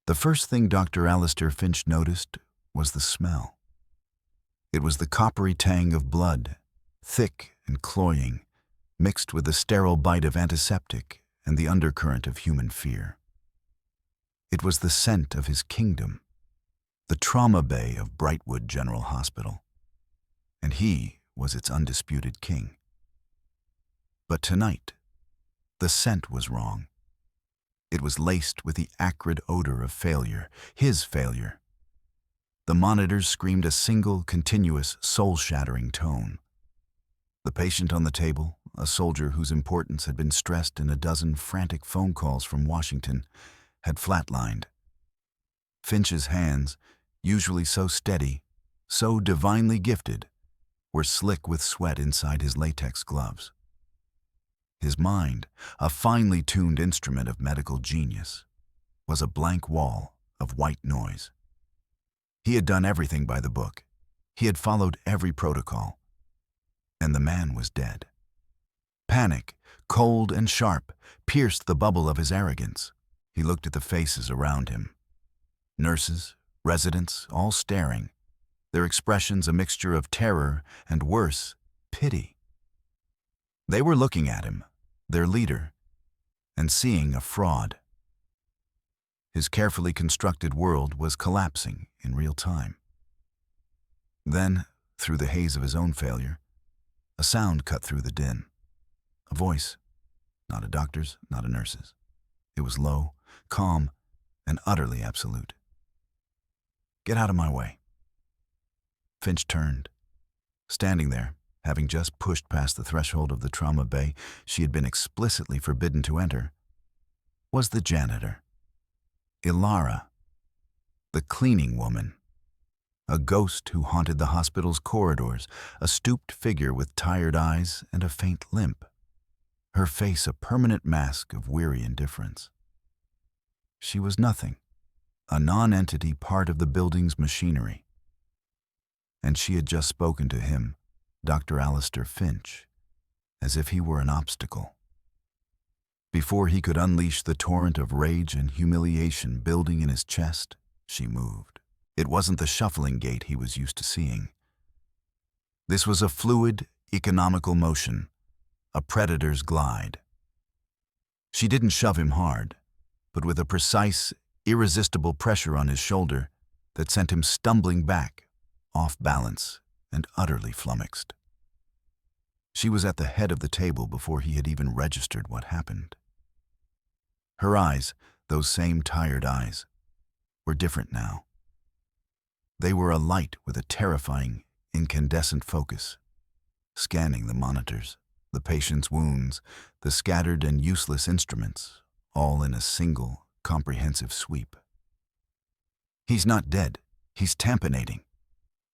The first thing Dr. Alistair Finch noticed was the smell. It was the coppery tang of blood, thick and cloying, mixed with the sterile bite of antiseptic and the undercurrent of human fear. It was the scent of his kingdom, the trauma bay of Brightwood General Hospital, and he was its undisputed king. But tonight, the scent was wrong. It was laced with the acrid odor of failure, his failure. The monitors screamed a single, continuous, soul-shattering tone. The patient on the table, a soldier whose importance had been stressed in a dozen frantic phone calls from Washington, had flatlined. Finch's hands, usually so steady, so divinely gifted, were slick with sweat inside his latex gloves. His mind, a finely tuned instrument of medical genius, was a blank wall of white noise. He had done everything by the book. He had followed every protocol. And the man was dead. Panic, cold and sharp, pierced the bubble of his arrogance. He looked at the faces around him. Nurses, residents, all staring, their expressions a mixture of terror and, worse, pity. They were looking at him, their leader, and seeing a fraud. His carefully constructed world was collapsing in real time. Then, through the haze of his own failure, a sound cut through the din. A voice, not a doctor's, not a nurse's. It was low, calm, and utterly absolute. "Get out of my way." Finch turned. Standing there, having just pushed past the threshold of the trauma bay she had been explicitly forbidden to enter, was the janitor. Ilara, the cleaning woman. A ghost who haunted the hospital's corridors, a stooped figure with tired eyes and a faint limp. Her face a permanent mask of weary indifference. She was nothing, a non-entity part of the building's machinery. And she had just spoken to him, Dr. Alistair Finch, as if he were an obstacle. Before he could unleash the torrent of rage and humiliation building in his chest, she moved. It wasn't the shuffling gait he was used to seeing. This was a fluid, economical motion, a predator's glide. She didn't shove him hard, but with a precise, irresistible pressure on his shoulder that sent him stumbling back, off balance, and utterly flummoxed. She was at the head of the table before he had even registered what happened. Her eyes, those same tired eyes, were different now. They were alight with a terrifying, incandescent focus, scanning the monitors, the patient's wounds, the scattered and useless instruments, all in a single, comprehensive sweep. "He's not dead. He's tamponating,"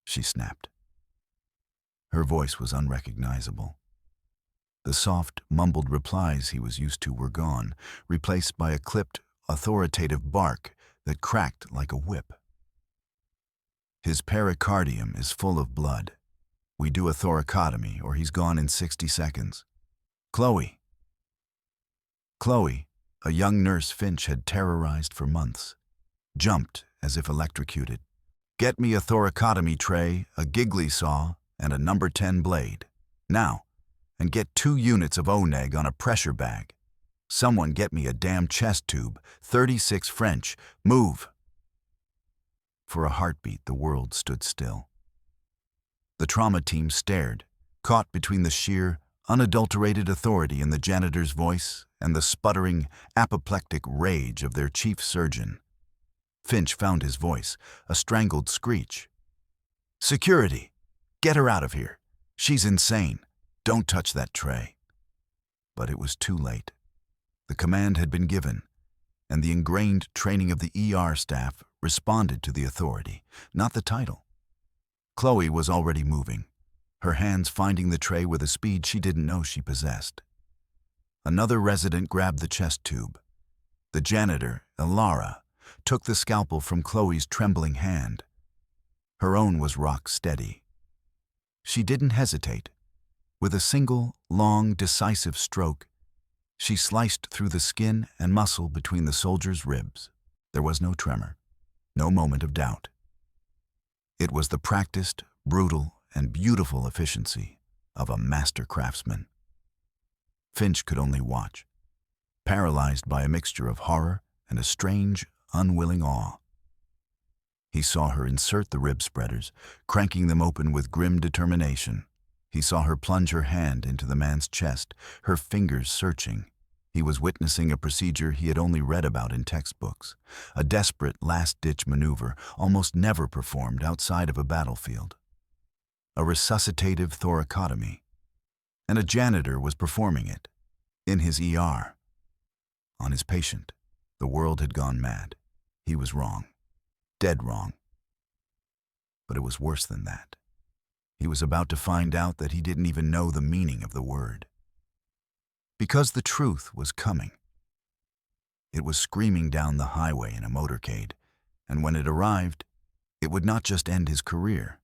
she snapped. Her voice was unrecognizable. The soft, mumbled replies he was used to were gone, replaced by a clipped, authoritative bark that cracked like a whip. "His pericardium is full of blood. We do a thoracotomy or he's gone in 60 seconds. Chloe." Chloe, a young nurse Finch had terrorized for months, jumped as if electrocuted. "Get me a thoracotomy tray, a giggly saw, and a number 10 blade. Now, and get 2 units of oneg on a pressure bag. Someone get me a damn chest tube, 36 French. Move." For a heartbeat, the world stood still. The trauma team stared, caught between the sheer, unadulterated authority in the janitor's voice and the sputtering, apoplectic rage of their chief surgeon. Finch found his voice, a strangled screech. "Security! Get her out of here. She's insane. Don't touch that tray." But it was too late. The command had been given, and the ingrained training of the ER staff responded to the authority, not the title. Chloe was already moving, her hands finding the tray with a speed she didn't know she possessed. Another resident grabbed the chest tube. The janitor, Ilara, took the scalpel from Chloe's trembling hand. Her own was rock steady. She didn't hesitate. With a single, long, decisive stroke, she sliced through the skin and muscle between the soldier's ribs. There was no tremor, no moment of doubt. It was the practiced, brutal, and beautiful efficiency of a master craftsman. Finch could only watch, paralyzed by a mixture of horror and a strange, unwilling awe. He saw her insert the rib spreaders, cranking them open with grim determination. He saw her plunge her hand into the man's chest, her fingers searching. He was witnessing a procedure he had only read about in textbooks, a desperate last-ditch maneuver almost never performed outside of a battlefield. A resuscitative thoracotomy. And a janitor was performing it, in his ER. On his patient, the world had gone mad. He was wrong. Dead wrong. But it was worse than that. He was about to find out that he didn't even know the meaning of the word. Because the truth was coming. It was screaming down the highway in a motorcade, and when it arrived, it would not just end his career.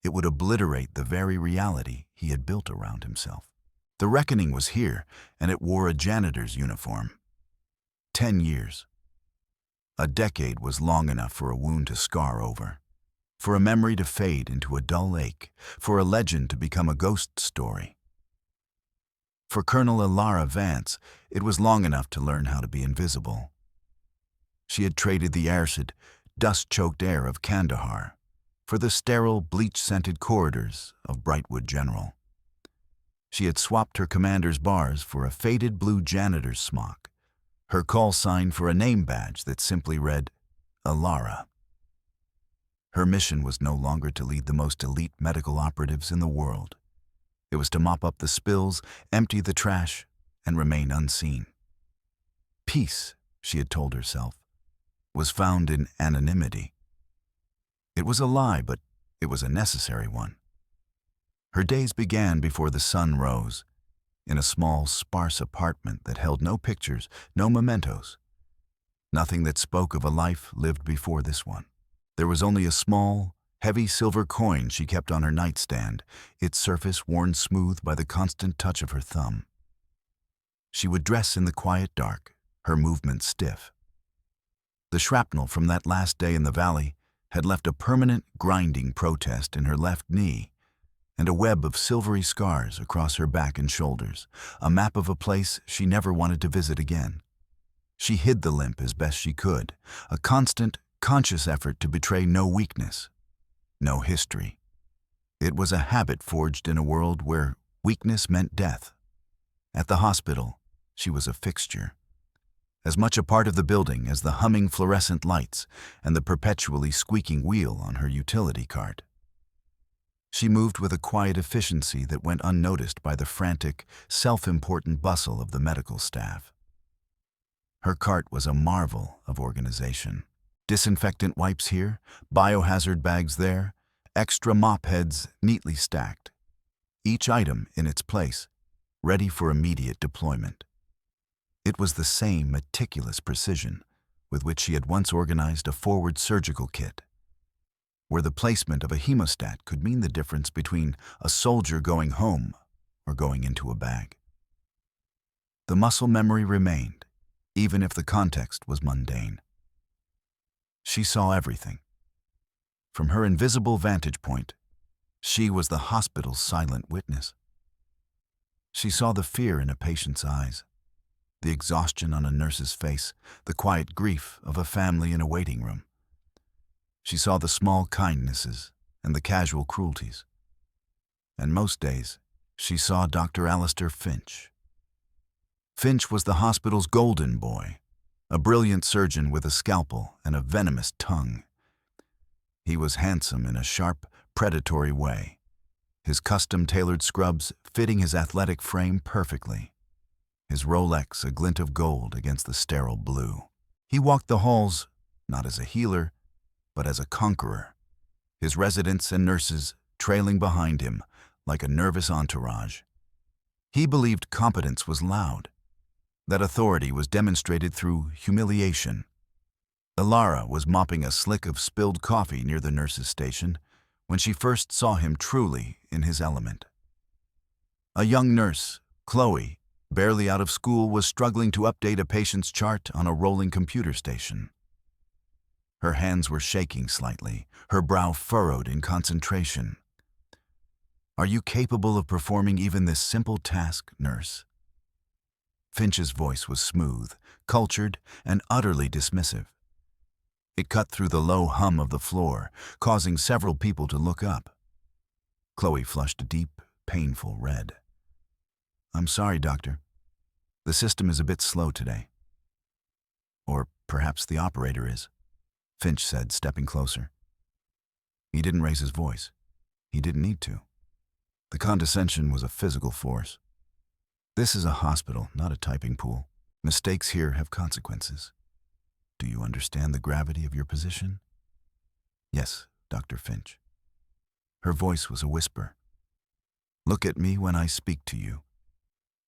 It would obliterate the very reality he had built around himself. The reckoning was here, and it wore a janitor's uniform. 10 years. A decade was long enough for a wound to scar over, for a memory to fade into a dull ache, for a legend to become a ghost story. For Colonel Ilara Vance, it was long enough to learn how to be invisible. She had traded the acid, dust-choked air of Kandahar for the sterile, bleach-scented corridors of Brightwood General. She had swapped her commander's bars for a faded blue janitor's smock, her call sign for a name badge that simply read, Ilara. Her mission was no longer to lead the most elite medical operatives in the world. It was to mop up the spills, empty the trash, and remain unseen. Peace, she had told herself, was found in anonymity. It was a lie, but it was a necessary one. Her days began before the sun rose, in a small, sparse apartment that held no pictures, no mementos. Nothing that spoke of a life lived before this one. There was only a small, heavy silver coin she kept on her nightstand, its surface worn smooth by the constant touch of her thumb. She would dress in the quiet dark, her movements stiff. The shrapnel from that last day in the valley had left a permanent, grinding protest in her left knee, and a web of silvery scars across her back and shoulders, a map of a place she never wanted to visit again. She hid the limp as best she could, a constant, conscious effort to betray no weakness, no history. It was a habit forged in a world where weakness meant death. At the hospital, she was a fixture, as much a part of the building as the humming fluorescent lights and the perpetually squeaking wheel on her utility cart. She moved with a quiet efficiency that went unnoticed by the frantic, self-important bustle of the medical staff. Her cart was a marvel of organization. Disinfectant wipes here, biohazard bags there, extra mop heads neatly stacked. Each item in its place, ready for immediate deployment. It was the same meticulous precision with which she had once organized a forward surgical kit, where the placement of a hemostat could mean the difference between a soldier going home or going into a bag. The muscle memory remained, even if the context was mundane. She saw everything. From her invisible vantage point, she was the hospital's silent witness. She saw the fear in a patient's eyes, the exhaustion on a nurse's face, the quiet grief of a family in a waiting room. She saw the small kindnesses and the casual cruelties. And most days, she saw Dr. Alistair Finch. Finch was the hospital's golden boy, a brilliant surgeon with a scalpel and a venomous tongue. He was handsome in a sharp, predatory way, his custom-tailored scrubs fitting his athletic frame perfectly, his Rolex a glint of gold against the sterile blue. He walked the halls, not as a healer, but as a conqueror, his residents and nurses trailing behind him like a nervous entourage. He believed competence was loud, that authority was demonstrated through humiliation. Ilara was mopping a slick of spilled coffee near the nurse's station when she first saw him truly in his element. A young nurse, Chloe, barely out of school, was struggling to update a patient's chart on a rolling computer station. Her hands were shaking slightly, her brow furrowed in concentration. "Are you capable of performing even this simple task, nurse?" Finch's voice was smooth, cultured, and utterly dismissive. It cut through the low hum of the floor, causing several people to look up. Chloe flushed a deep, painful red. "I'm sorry, doctor. The system is a bit slow today." "Or perhaps the operator is," Finch said, stepping closer. He didn't raise his voice. He didn't need to. The condescension was a physical force. "This is a hospital, not a typing pool. Mistakes here have consequences. Do you understand the gravity of your position?" "Yes, Dr. Finch." Her voice was a whisper. "Look at me when I speak to you,"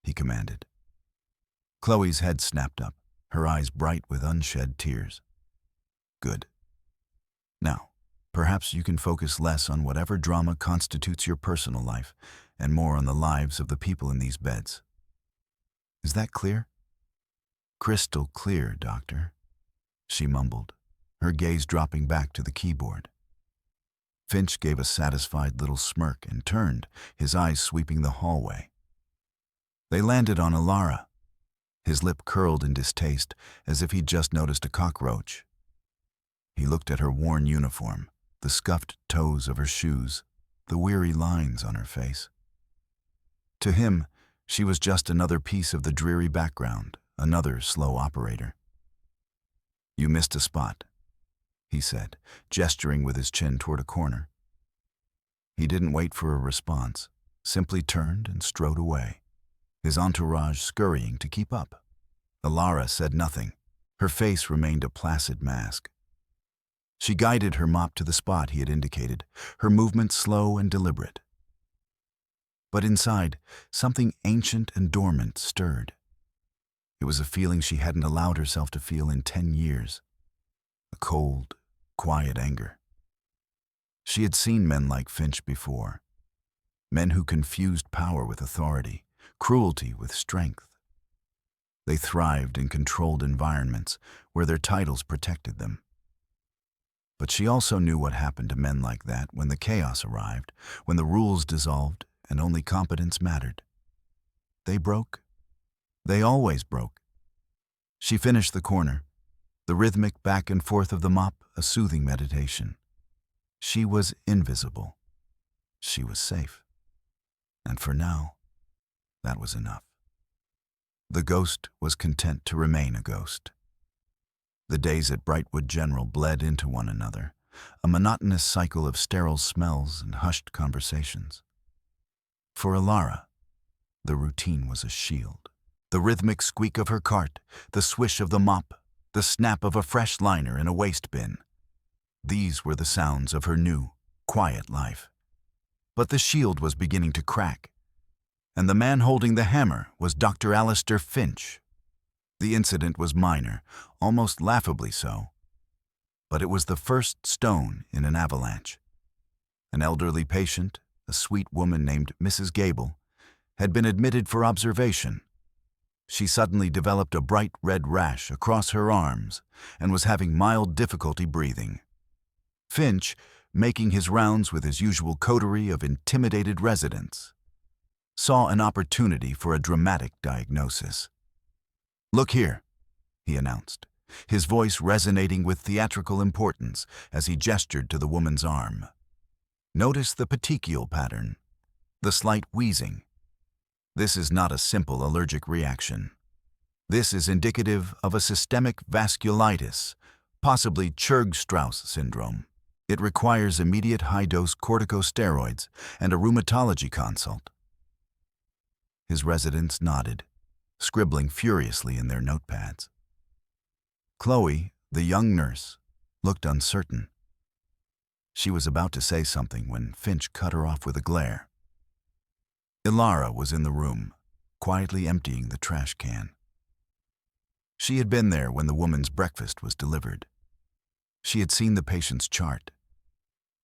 he commanded. Chloe's head snapped up, her eyes bright with unshed tears. "Good. Now, perhaps you can focus less on whatever drama constitutes your personal life and more on the lives of the people in these beds. Is that clear?" "Crystal clear, doctor," she mumbled, her gaze dropping back to the keyboard. Finch gave a satisfied little smirk and turned, his eyes sweeping the hallway. They landed on Alara. His lip curled in distaste, as if he'd just noticed a cockroach. He looked at her worn uniform, the scuffed toes of her shoes, the weary lines on her face. To him, she was just another piece of the dreary background, another slow operator. "You missed a spot," he said, gesturing with his chin toward a corner. He didn't wait for a response, simply turned and strode away, his entourage scurrying to keep up. Alara said nothing. Her face remained a placid mask. She guided her mop to the spot he had indicated, her movement slow and deliberate. But inside, something ancient and dormant stirred. It was a feeling she hadn't allowed herself to feel in 10 years. A cold, quiet anger. She had seen men like Finch before. Men who confused power with authority, cruelty with strength. They thrived in controlled environments where their titles protected them. But she also knew what happened to men like that when the chaos arrived, when the rules dissolved and only competence mattered. They broke. They always broke. She finished the corner, the rhythmic back and forth of the mop a soothing meditation. She was invisible. She was safe. And for now, that was enough. The ghost was content to remain a ghost. The days at Brightwood General bled into one another, a monotonous cycle of sterile smells and hushed conversations. For Alara, the routine was a shield. The rhythmic squeak of her cart, the swish of the mop, the snap of a fresh liner in a waste bin. These were the sounds of her new, quiet life. But the shield was beginning to crack, and the man holding the hammer was Dr. Alistair Finch. The incident was minor, almost laughably so, but it was the first stone in an avalanche. An elderly patient, a sweet woman named Mrs. Gable, had been admitted for observation. She suddenly developed a bright red rash across her arms and was having mild difficulty breathing. Finch, making his rounds with his usual coterie of intimidated residents, saw an opportunity for a dramatic diagnosis. "Look here," he announced, his voice resonating with theatrical importance as he gestured to the woman's arm. "Notice the petechial pattern, the slight wheezing. This is not a simple allergic reaction. This is indicative of a systemic vasculitis, possibly Churg-Strauss syndrome. It requires immediate high-dose corticosteroids and a rheumatology consult." His residents nodded, scribbling furiously in their notepads. Chloe, the young nurse, looked uncertain. She was about to say something when Finch cut her off with a glare. Alara was in the room, quietly emptying the trash can. She had been there when the woman's breakfast was delivered. She had seen the patient's chart,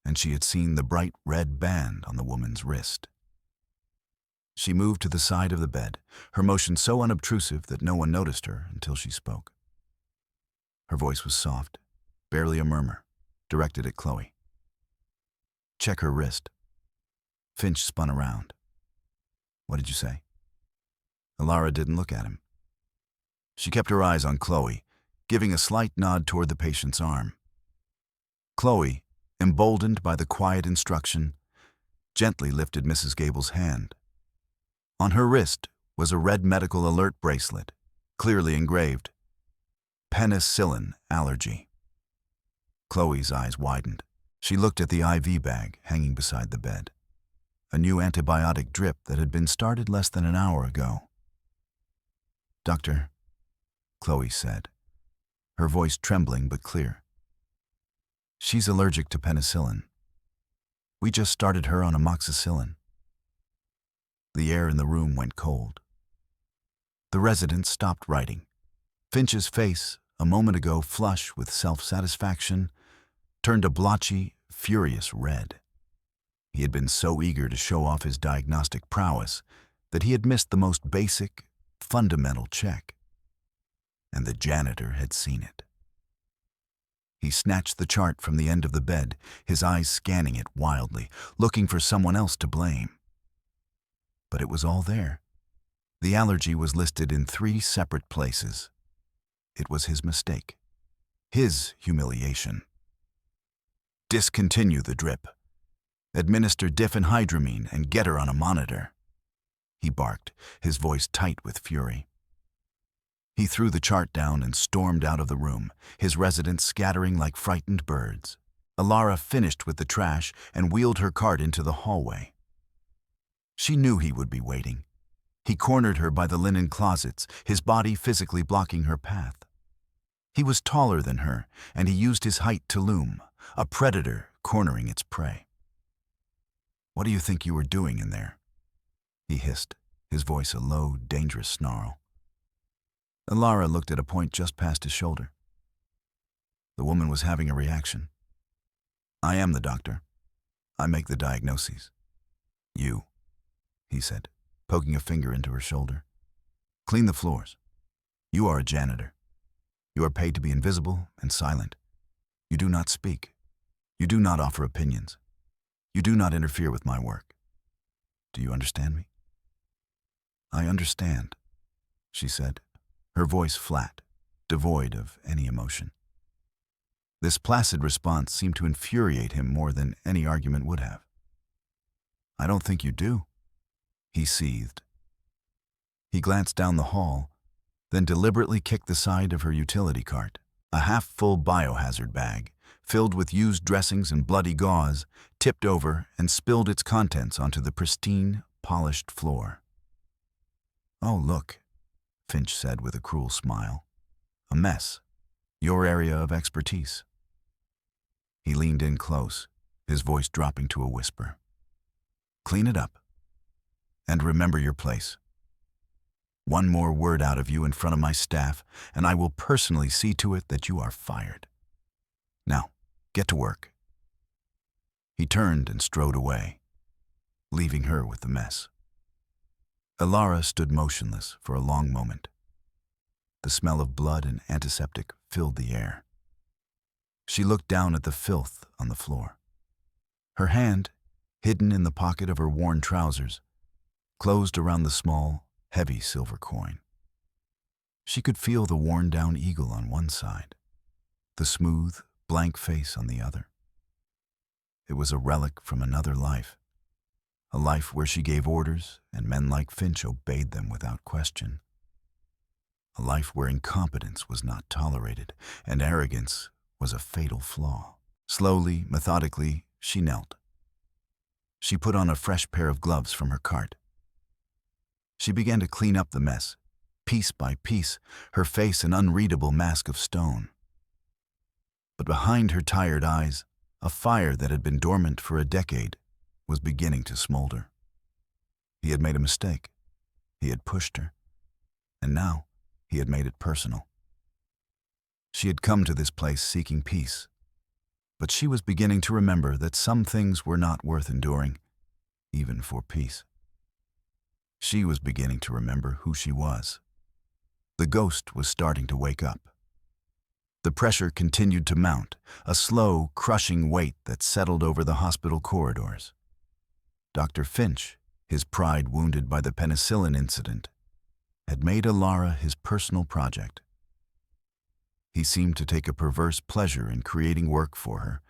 and she had seen the bright red band on the woman's wrist. She moved to the side of the bed, her motion so unobtrusive that no one noticed her until she spoke. Her voice was soft, barely a murmur, directed at Chloe. Check her wrist. Finch spun around. What did you say? Alara didn't look at him. She kept her eyes on Chloe, giving a slight nod toward the patient's arm. Chloe, emboldened by the quiet instruction, gently lifted Mrs. Gable's hand. On her wrist was a red medical alert bracelet, clearly engraved, penicillin allergy. Chloe's eyes widened. She looked at the IV bag hanging beside the bed, a new antibiotic drip that had been started less than an hour ago. Doctor, Chloe said, her voice trembling but clear. She's allergic to penicillin. We just started her on amoxicillin. The air in the room went cold. The resident stopped writing. Finch's face, a moment ago flush with self-satisfaction, turned a blotchy, furious red. He had been so eager to show off his diagnostic prowess that he had missed the most basic, fundamental check. And the janitor had seen it. He snatched the chart from the end of the bed, his eyes scanning it wildly, looking for someone else to blame. But it was all there. The allergy was listed in 3 separate places. It was his mistake. His humiliation. Discontinue the drip. Administer diphenhydramine and get her on a monitor. He barked, his voice tight with fury. He threw the chart down and stormed out of the room, his residents scattering like frightened birds. Alara finished with the trash and wheeled her cart into the hallway. She knew he would be waiting. He cornered her by the linen closets, his body physically blocking her path. He was taller than her, and he used his height to loom, a predator cornering its prey. What do you think you were doing in there? He hissed, his voice a low, dangerous snarl. Alara looked at a point just past his shoulder. The woman was having a reaction. I am the doctor. I make the diagnoses. You, he said, poking a finger into her shoulder. Clean the floors. You are a janitor. You are paid to be invisible and silent. You do not speak. You do not offer opinions. You do not interfere with my work. Do you understand me? I understand, she said, her voice flat, devoid of any emotion. This placid response seemed to infuriate him more than any argument would have. I don't think you do, he seethed. He glanced down the hall, then deliberately kicked the side of her utility cart, a half-full biohazard bag, filled with used dressings and bloody gauze, tipped over and spilled its contents onto the pristine, polished floor. Oh, look, Finch said with a cruel smile. A mess. Your area of expertise. He leaned in close, his voice dropping to a whisper. Clean it up. And remember your place. One more word out of you in front of my staff, and I will personally see to it that you are fired. Now, get to work. He turned and strode away, leaving her with the mess. Alara stood motionless for a long moment. The smell of blood and antiseptic filled the air. She looked down at the filth on the floor. Her hand, hidden in the pocket of her worn trousers, closed around the small, heavy silver coin. She could feel the worn-down eagle on one side, the smooth, blank face on the other. It was a relic from another life, a life where she gave orders and men like Finch obeyed them without question. A life where incompetence was not tolerated and arrogance was a fatal flaw. Slowly, methodically, she knelt. She put on a fresh pair of gloves from her cart. She began to clean up the mess, piece by piece, her face an unreadable mask of stone. But behind her tired eyes, a fire that had been dormant for a decade was beginning to smolder. He had made a mistake. He had pushed her. And now he had made it personal. She had come to this place seeking peace, but she was beginning to remember that some things were not worth enduring, even for peace. She was beginning to remember who she was. The ghost was starting to wake up. The pressure continued to mount, a slow, crushing weight that settled over the hospital corridors. Dr. Finch, his pride wounded by the penicillin incident, had made Alara his personal project. He seemed to take a perverse pleasure in creating work for her,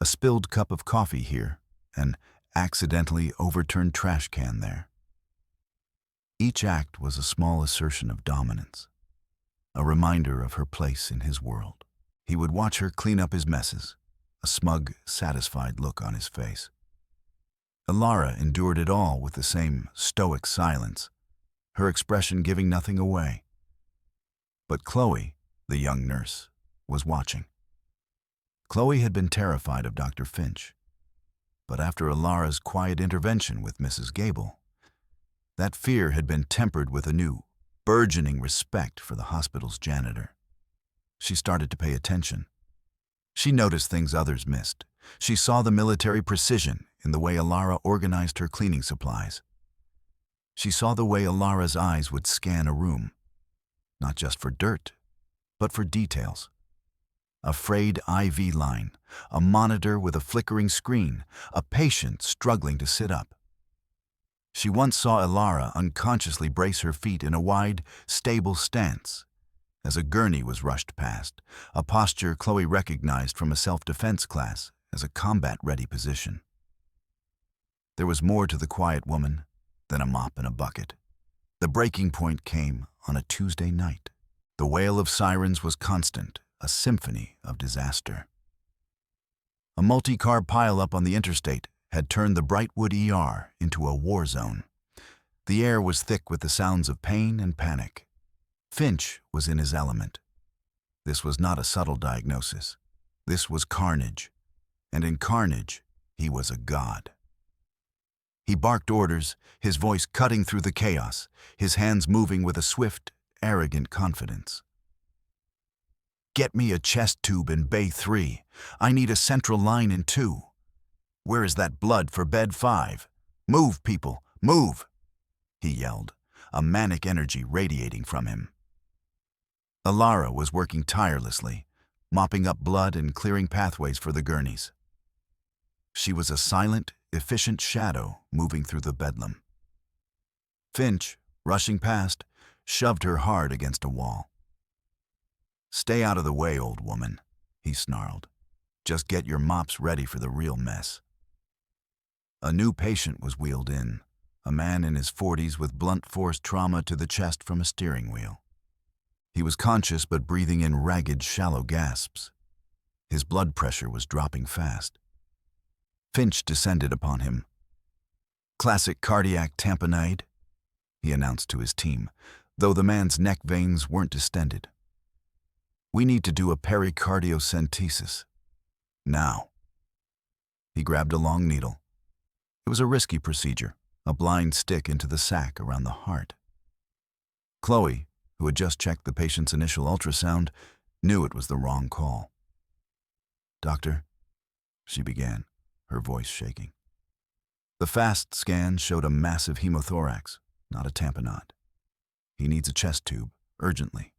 a spilled cup of coffee here, an accidentally overturned trash can there. Each act was a small assertion of dominance, a reminder of her place in his world. He would watch her clean up his messes, a smug, satisfied look on his face. Alara endured it all with the same stoic silence, her expression giving nothing away. But Chloe, the young nurse, was watching. Chloe had been terrified of Dr. Finch, but after Alara's quiet intervention with Mrs. Gable, that fear had been tempered with a new, burgeoning respect for the hospital's janitor. She started to pay attention. She noticed things others missed. She saw the military precision in the way Alara organized her cleaning supplies. She saw the way Alara's eyes would scan a room, not just for dirt, but for details. A frayed IV line, a monitor with a flickering screen, a patient struggling to sit up. She once saw Alara unconsciously brace her feet in a wide, stable stance as a gurney was rushed past, a posture Chloe recognized from a self-defense class as a combat-ready position. There was more to the quiet woman than a mop and a bucket. The breaking point came on a Tuesday night. The wail of sirens was constant, a symphony of disaster. A multi-car pileup on the interstate had turned the Brightwood ER into a war zone. The air was thick with the sounds of pain and panic. Finch was in his element. This was not a subtle diagnosis. This was carnage, and in carnage, he was a god. He barked orders, his voice cutting through the chaos, his hands moving with a swift, arrogant confidence. "Get me a chest tube in Bay 3. I need a central line in 2. Where is that blood for bed 5? Move, people, move!" he yelled, a manic energy radiating from him. Alara was working tirelessly, mopping up blood and clearing pathways for the gurneys. She was a silent, efficient shadow moving through the bedlam. Finch, rushing past, shoved her hard against a wall. "Stay out of the way, old woman," he snarled. "Just get your mops ready for the real mess." A new patient was wheeled in, a man in his 40s with blunt force trauma to the chest from a steering wheel. He was conscious but breathing in ragged, shallow gasps. His blood pressure was dropping fast. Finch descended upon him. "Classic cardiac tamponade," he announced to his team, though the man's neck veins weren't distended. "We need to do a pericardiocentesis. Now." He grabbed a long needle. It was a risky procedure, a blind stick into the sac around the heart. Chloe, who had just checked the patient's initial ultrasound, knew it was the wrong call. "Doctor," she began, her voice shaking. The fast scan showed a massive hemothorax, not a tamponade. "He needs a chest tube, urgently."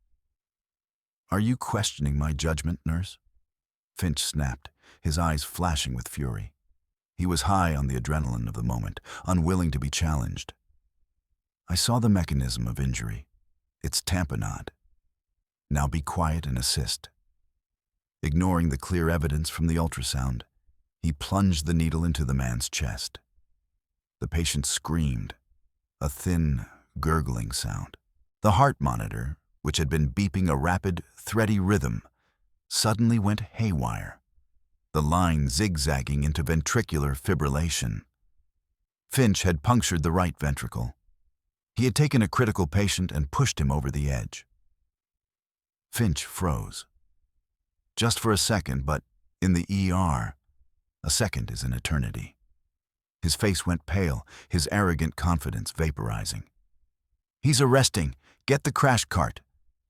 "Are you questioning my judgment, nurse?" Finch snapped, his eyes flashing with fury. He was high on the adrenaline of the moment, unwilling to be challenged. "I saw the mechanism of injury. It's tamponade. Now be quiet and assist." Ignoring the clear evidence from the ultrasound, he plunged the needle into the man's chest. The patient screamed, a thin, gurgling sound. The heart monitor, which had been beeping a rapid, thready rhythm, suddenly went haywire, the line zigzagging into ventricular fibrillation. Finch had punctured the right ventricle. He had taken a critical patient and pushed him over the edge. Finch froze. Just for a second, but in the ER, a second is an eternity. His face went pale, his arrogant confidence vaporizing. "He's arresting. Get the crash cart.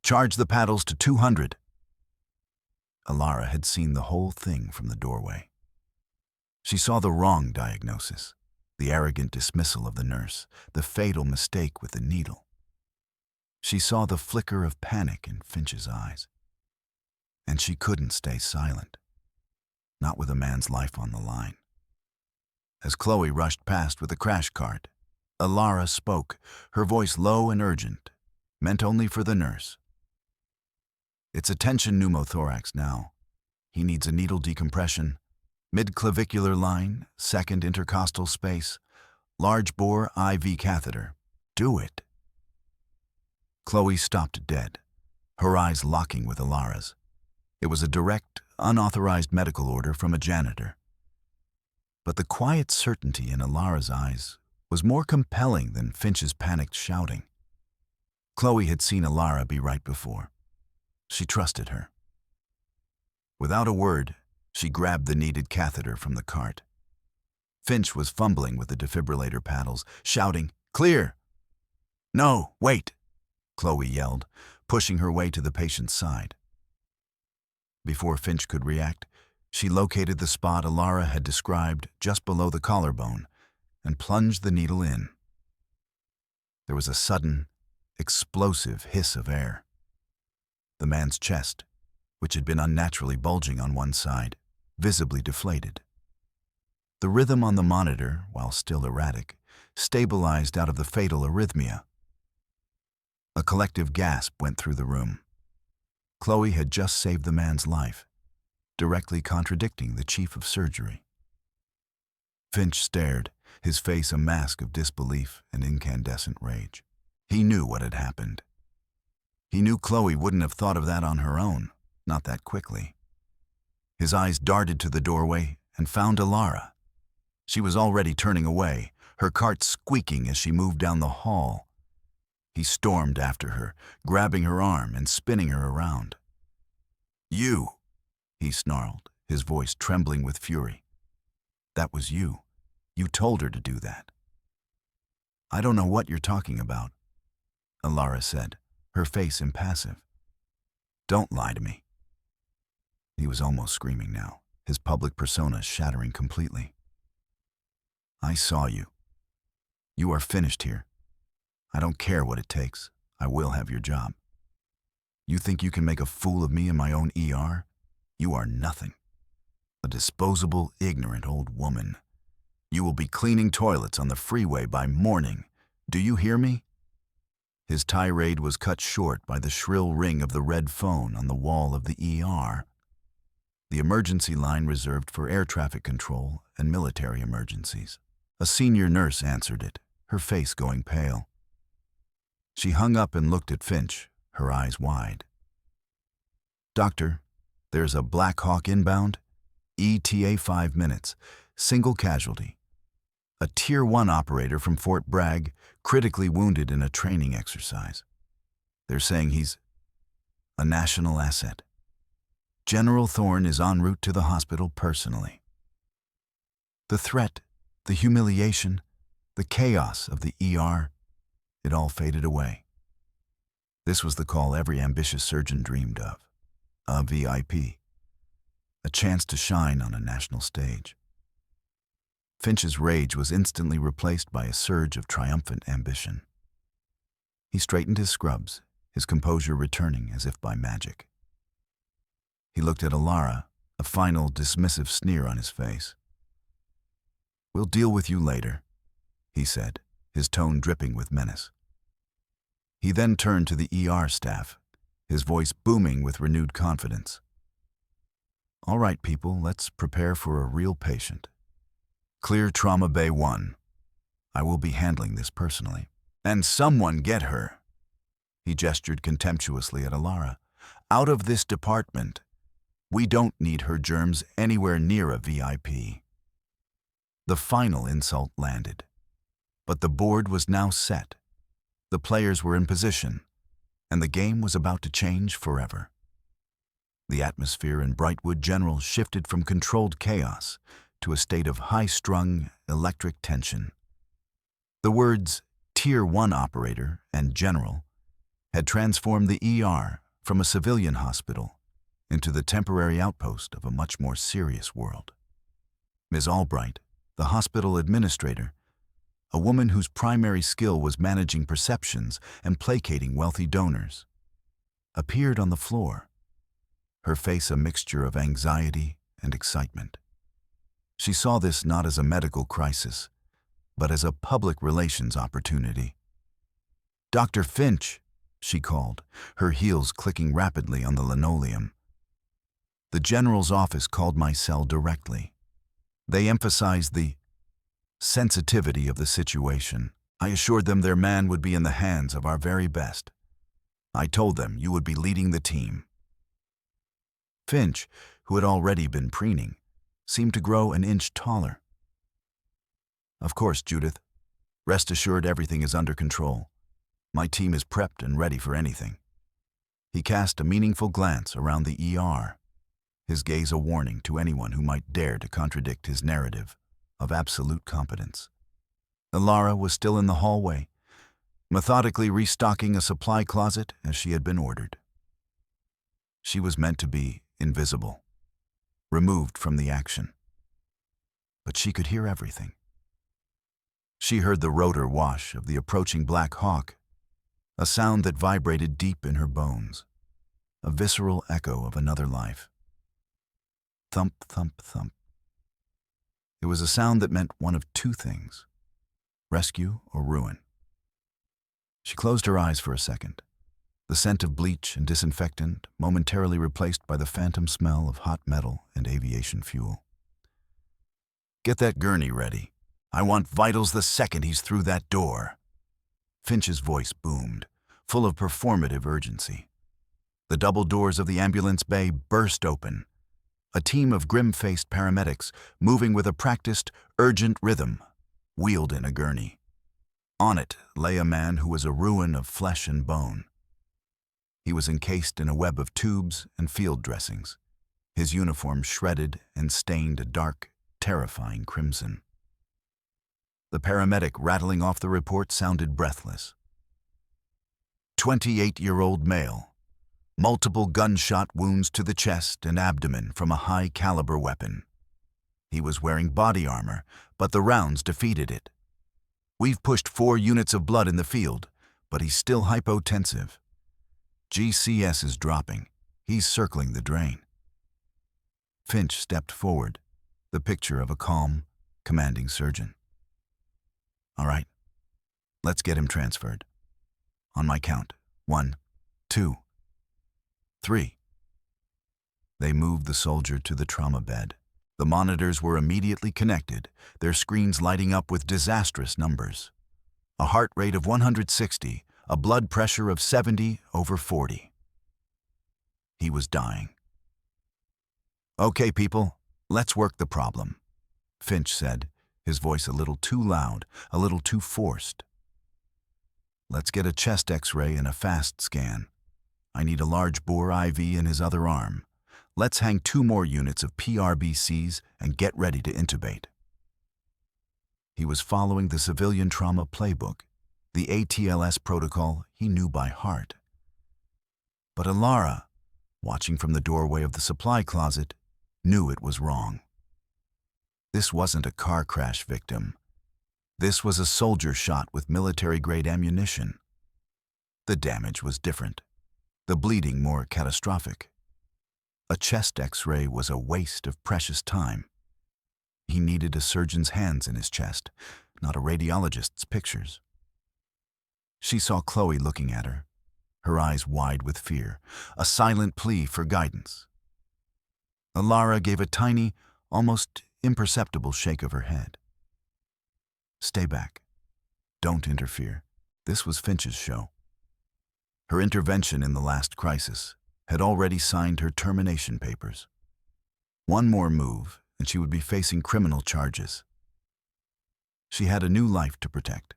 Charge the paddles to 200. Alara had seen the whole thing from the doorway. She saw the wrong diagnosis, the arrogant dismissal of the nurse, the fatal mistake with the needle. She saw the flicker of panic in Finch's eyes. And she couldn't stay silent, not with a man's life on the line. As Chloe rushed past with a crash cart, Alara spoke, her voice low and urgent, meant only for the nurse. "It's a tension pneumothorax now. He needs a needle decompression, mid-clavicular line, second intercostal space, large bore IV catheter. Do it." Chloe stopped dead, her eyes locking with Alara's. It was a direct, unauthorized medical order from a janitor. But the quiet certainty in Alara's eyes was more compelling than Finch's panicked shouting. Chloe had seen Alara be right before. She trusted her. Without a word, she grabbed the needed catheter from the cart. Finch was fumbling with the defibrillator paddles, shouting, "Clear!" "No, wait!" Chloe yelled, pushing her way to the patient's side. Before Finch could react, she located the spot Alara had described just below the collarbone and plunged the needle in. There was a sudden, explosive hiss of air. The man's chest, which had been unnaturally bulging on one side, visibly deflated. The rhythm on the monitor, while still erratic, stabilized out of the fatal arrhythmia. A collective gasp went through the room. Chloe had just saved the man's life, directly contradicting the chief of surgery. Finch stared, his face a mask of disbelief and incandescent rage. He knew what had happened. He knew Chloe wouldn't have thought of that on her own, not that quickly. His eyes darted to the doorway and found Alara. She was already turning away, her cart squeaking as she moved down the hall. He stormed after her, grabbing her arm and spinning her around. "You!" he snarled, his voice trembling with fury. "That was you. You told her to do that." "I don't know what you're talking about," Alara said, her face impassive. "Don't lie to me." He was almost screaming now, his public persona shattering completely. "I saw you. You are finished here. I don't care what it takes. I will have your job. You think you can make a fool of me in my own ER? You are nothing. A disposable, ignorant old woman. You will be cleaning toilets on the freeway by morning. Do you hear me?" His tirade was cut short by the shrill ring of the red phone on the wall of the ER. The emergency line reserved for air traffic control and military emergencies. A senior nurse answered it, her face going pale. She hung up and looked at Finch, her eyes wide. "Doctor, there's a Black Hawk inbound. ETA 5 minutes. Single casualty. A Tier 1 operator from Fort Bragg, critically wounded in a training exercise. They're saying he's a national asset. General Thorne is en route to the hospital personally." The threat, the humiliation, the chaos of the ER, it all faded away. This was the call every ambitious surgeon dreamed of. A VIP. A chance to shine on a national stage. Finch's rage was instantly replaced by a surge of triumphant ambition. He straightened his scrubs, his composure returning as if by magic. He looked at Alara, a final dismissive sneer on his face. "We'll deal with you later," he said, his tone dripping with menace. He then turned to the ER staff, his voice booming with renewed confidence. "All right, people, let's prepare for a real patient. Clear Trauma Bay 1. I will be handling this personally. And someone get her," he gestured contemptuously at Alara, "out of this department. We don't need her germs anywhere near a VIP." The final insult landed. But the board was now set. The players were in position, and the game was about to change forever. The atmosphere in Brightwood General shifted from controlled chaos to a state of high-strung electric tension. The words Tier 1 operator and general had transformed the ER from a civilian hospital into the temporary outpost of a much more serious world. Ms. Albright, the hospital administrator, a woman whose primary skill was managing perceptions and placating wealthy donors, appeared on the floor. her face a mixture of anxiety and excitement. She saw this not as a medical crisis, but as a public relations opportunity. "Dr. Finch," she called, her heels clicking rapidly on the linoleum. The general's office called my cell directly. They emphasized the sensitivity of the situation. I assured them their man would be in the hands of our very best. I told them you would be leading the team. Finch, who had already been preening, seemed to grow an inch taller. "Of course, Judith. Rest assured everything is under control. My team is prepped and ready for anything." He cast a meaningful glance around the ER, his gaze a warning to anyone who might dare to contradict his narrative of absolute competence. Alara was still in the hallway, methodically restocking a supply closet as she had been ordered. She was meant to be invisible, removed from the action. But she could hear everything. She heard the rotor wash of the approaching Black Hawk, a sound that vibrated deep in her bones, a visceral echo of another life. Thump, thump, thump. It was a sound that meant one of two things: rescue or ruin. She closed her eyes for a second, the scent of bleach and disinfectant momentarily replaced by the phantom smell of hot metal and aviation fuel. "Get that gurney ready. I want vitals the second he's through that door." Finch's voice boomed, full of performative urgency. The double doors of the ambulance bay burst open. A team of grim-faced paramedics, moving with a practiced, urgent rhythm, wheeled in a gurney. On it lay a man who was a ruin of flesh and bone. He was encased in a web of tubes and field dressings, his uniform shredded and stained a dark, terrifying crimson. The paramedic rattling off the report sounded breathless. 28-year-old male. Multiple gunshot wounds to the chest and abdomen from a high-caliber weapon. He was wearing body armor, but the rounds defeated it. We've pushed 4 units of blood in the field, but he's still hypotensive. GCS is dropping. He's circling the drain. Finch stepped forward, the picture of a calm, commanding surgeon. "All right, let's get him transferred. On my count. 1, 2, 3. They moved the soldier to the trauma bed. The monitors were immediately connected, their screens lighting up with disastrous numbers. A heart rate of 160, a blood pressure of 70/40. He was dying. "Okay, people, let's work the problem," Finch said, his voice a little too loud, a little too forced. "Let's get a chest X-ray and a fast scan. I need a large bore IV in his other arm. Let's hang 2 more units of PRBCs and get ready to intubate." He was following the civilian trauma playbook, the ATLS protocol he knew by heart. But Alara, watching from the doorway of the supply closet, knew it was wrong. This wasn't a car crash victim. This was a soldier shot with military-grade ammunition. The damage was different, the bleeding more catastrophic. A chest X-ray was a waste of precious time. He needed a surgeon's hands in his chest, not a radiologist's pictures. She saw Chloe looking at her, her eyes wide with fear, a silent plea for guidance. Alara gave a tiny, almost imperceptible shake of her head. "Stay back. Don't interfere." This was Finch's show. Her intervention in the last crisis had already signed her termination papers. One more move, and she would be facing criminal charges. She had a new life to protect,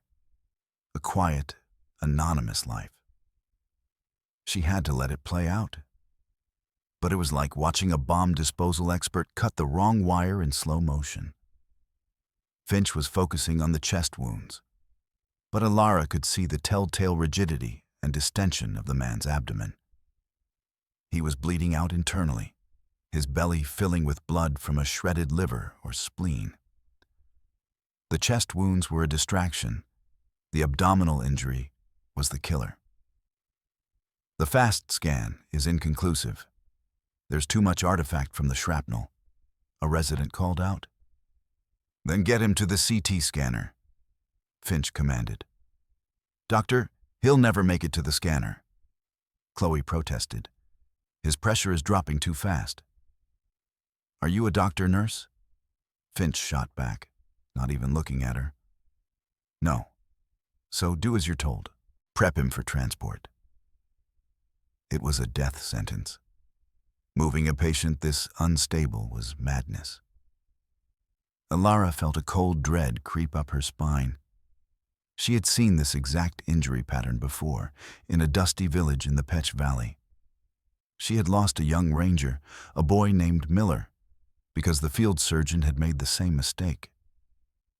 a quiet, anonymous life. She had to let it play out. But it was like watching a bomb disposal expert cut the wrong wire in slow motion. Finch was focusing on the chest wounds, but Alara could see the telltale rigidity and distension of the man's abdomen. He was bleeding out internally, his belly filling with blood from a shredded liver or spleen. The chest wounds were a distraction. The abdominal injury was the killer. "The fast scan is inconclusive. There's too much artifact from the shrapnel, a resident called out. Then get him to the CT scanner, Finch commanded. Doctor, he'll never make it to the scanner, Chloe protested. His pressure is dropping too fast. Are you a doctor, nurse? Finch shot back, not even looking at her. No. So do as you're told. Prep him for transport. It was a death sentence. Moving a patient this unstable was madness. Alara felt a cold dread creep up her spine. She had seen this exact injury pattern before, in a dusty village in the Petch Valley. She had lost a young ranger, a boy named Miller, because the field surgeon had made the same mistake,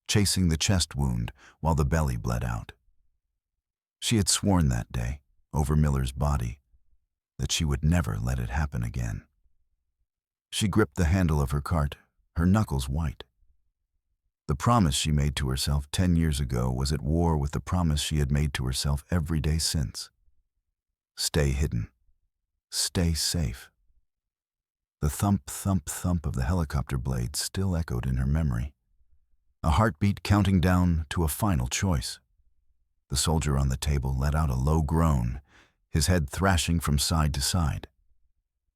chasing the chest wound while the belly bled out. She had sworn that day, over Miller's body, that she would never let it happen again. She gripped the handle of her cart, her knuckles white. The promise she made to herself 10 years ago was at war with the promise she had made to herself every day since. Stay hidden. Stay safe. The thump, thump, thump of the helicopter blades still echoed in her memory. A heartbeat counting down to a final choice. The soldier on the table let out a low groan, his head thrashing from side to side.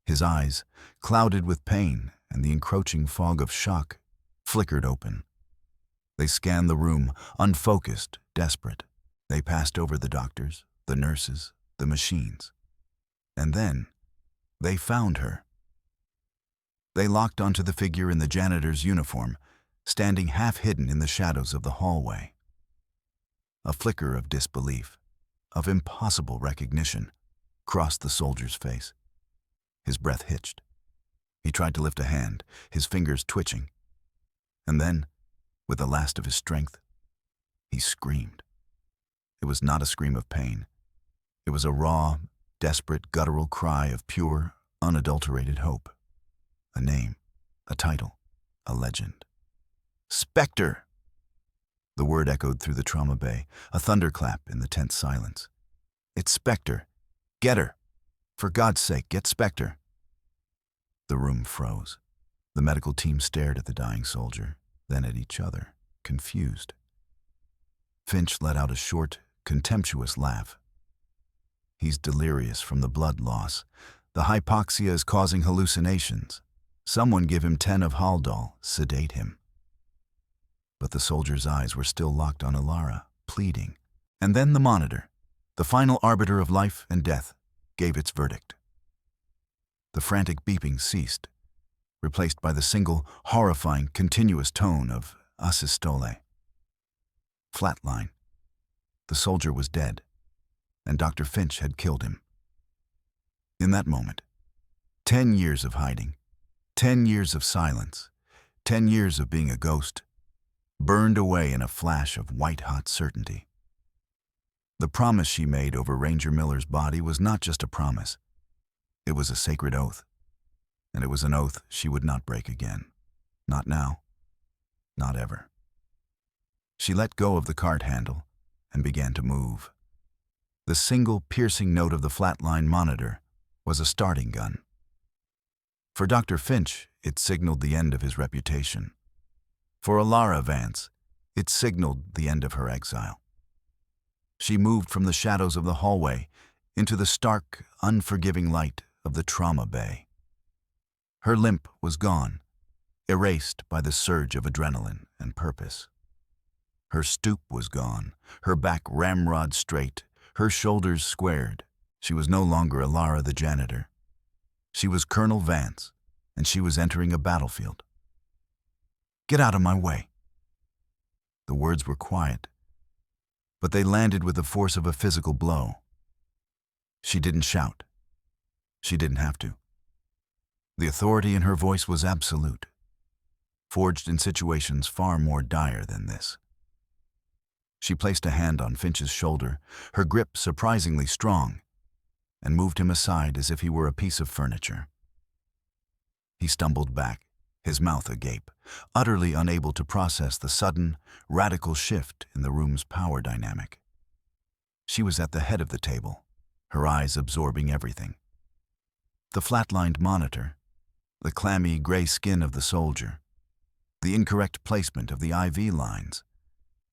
His eyes, clouded with pain and the encroaching fog of shock, flickered open. They scanned the room, unfocused, desperate. They passed over the doctors, the nurses, the machines. And then, they found her. They locked onto the figure in the janitor's uniform, standing half-hidden in the shadows of the hallway. A flicker of disbelief, of impossible recognition, crossed the soldier's face. His breath hitched. He tried to lift a hand, his fingers twitching. And then, with the last of his strength, he screamed. It was not a scream of pain. It was a raw, desperate, guttural cry of pure, unadulterated hope. A name, a title, a legend. Spectre! The word echoed through the trauma bay, a thunderclap in the tense silence. It's Spectre. Get her! For God's sake, get Spectre! The room froze. The medical team stared at the dying soldier, then at each other, confused. Finch let out a short, contemptuous laugh. He's delirious from the blood loss. The hypoxia is causing hallucinations. Someone give him 10 of Haldol, sedate him. But the soldier's eyes were still locked on Alara, pleading. And then the monitor, the final arbiter of life and death, gave its verdict. The frantic beeping ceased, replaced by the single, horrifying, continuous tone of asystole. Flatline. The soldier was dead, and Dr. Finch had killed him. In that moment, 10 years of hiding, 10 years of silence, 10 years of being a ghost, burned away in a flash of white-hot certainty. The promise she made over Ranger Miller's body was not just a promise. It was a sacred oath, and it was an oath she would not break again. Not now. Not ever. She let go of the cart handle and began to move. The single piercing note of the flatline monitor was a starting gun. For Dr. Finch, it signaled the end of his reputation. For Alara Vance, it signaled the end of her exile. She moved from the shadows of the hallway into the stark, unforgiving light of the trauma bay. Her limp was gone, erased by the surge of adrenaline and purpose. Her stoop was gone, her back ramrod straight, her shoulders squared. She was no longer Alara the janitor. She was Colonel Vance, and she was entering a battlefield. Get out of my way. The words were quiet, but they landed with the force of a physical blow. She didn't shout. She didn't have to. The authority in her voice was absolute, forged in situations far more dire than this. She placed a hand on Finch's shoulder, her grip surprisingly strong, and moved him aside as if he were a piece of furniture. He stumbled back, his mouth agape, utterly unable to process the sudden, radical shift in the room's power dynamic. She was at the head of the table, her eyes absorbing everything. The flatlined monitor, the clammy gray skin of the soldier, the incorrect placement of the IV lines,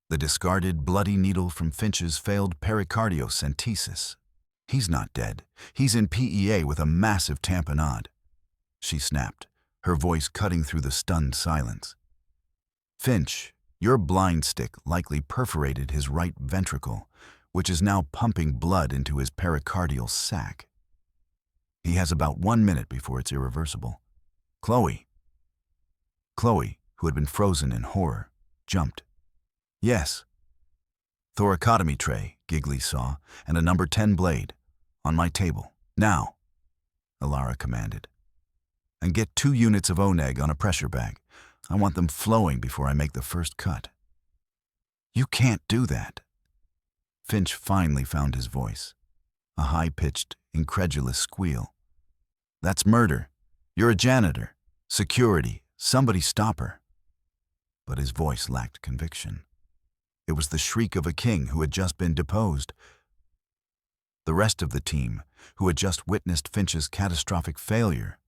the discarded bloody needle from Finch's failed pericardiocentesis. He's not dead. He's in PEA with a massive tamponade, she snapped, her voice cutting through the stunned silence. Finch, your blind stick likely perforated his right ventricle, which is now pumping blood into his pericardial sac. He has about 1 minute before it's irreversible. Chloe, who had been frozen in horror, jumped. Yes. Thoracotomy tray, Giggly saw, and a number 10 blade. On my table. Now, Alara commanded. And get 2 units of oneg on a pressure bag. I want them flowing before I make the first cut. You can't do that. Finch finally found his voice. A high-pitched, incredulous squeal. That's murder. You're a janitor. Security. Somebody stop her. But his voice lacked conviction. It was the shriek of a king who had just been deposed. The rest of the team, who had just witnessed Finch's catastrophic failure,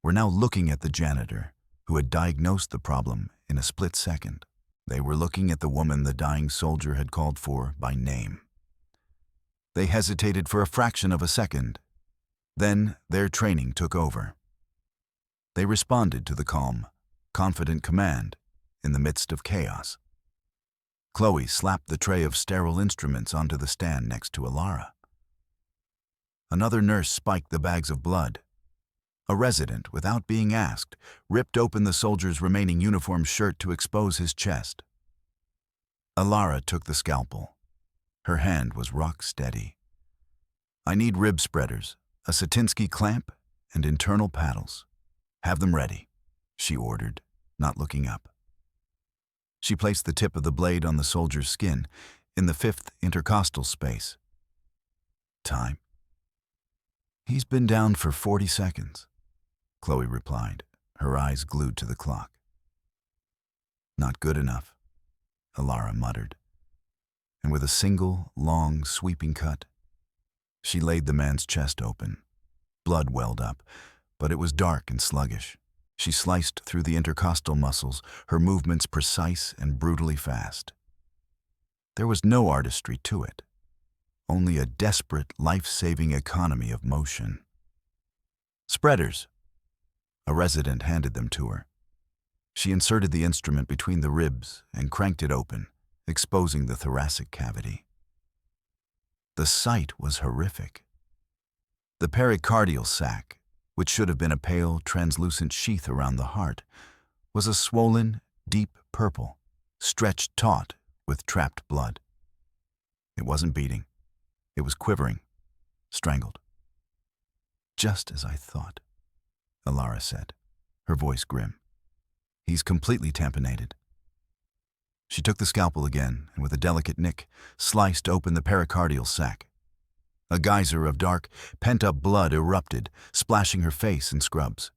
were now looking at the janitor, who had diagnosed the problem in a split second. They were looking at the woman the dying soldier had called for by name. They hesitated for a fraction of a second. Then their training took over. They responded to the calm, confident command in the midst of chaos. Chloe slapped the tray of sterile instruments onto the stand next to Alara. Another nurse spiked the bags of blood. A resident, without being asked, ripped open the soldier's remaining uniform shirt to expose his chest. Alara took the scalpel. Her hand was rock steady. I need rib spreaders, a Satinsky clamp, and internal paddles. Have them ready, she ordered, not looking up. She placed the tip of the blade on the soldier's skin, in the 5th intercostal space. Time. He's been down for 40 seconds, Chloe replied, her eyes glued to the clock. Not good enough, Alara muttered. And with a single, long, sweeping cut, she laid the man's chest open. Blood welled up, but it was dark and sluggish. She sliced through the intercostal muscles, her movements precise and brutally fast. There was no artistry to it, only a desperate, life-saving economy of motion. Spreaders. A resident handed them to her. She inserted the instrument between the ribs and cranked it open, exposing the thoracic cavity. The sight was horrific. The pericardial sac, which should have been a pale, translucent sheath around the heart, was a swollen, deep purple, stretched taut with trapped blood. It wasn't beating. It was quivering, strangled. Just as I thought, Alara said, her voice grim. He's completely tamponated. She took the scalpel again and with a delicate nick, sliced open the pericardial sac. A geyser of dark, pent-up blood erupted, splashing her face and scrubs.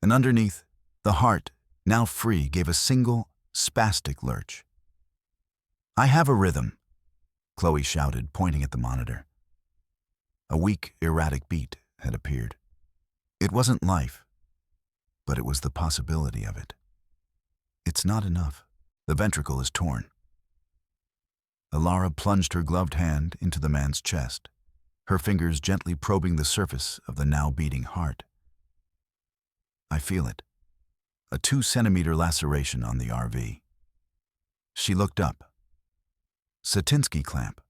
And underneath, the heart, now free, gave a single, spastic lurch. I have a rhythm, Chloe shouted, pointing at the monitor. A weak, erratic beat had appeared. It wasn't life, but it was the possibility of it. It's not enough. The ventricle is torn. Alara plunged her gloved hand into the man's chest, her fingers gently probing the surface of the now beating heart. I feel it. A 2-centimeter laceration on the RV. She looked up. Satinsky clamp.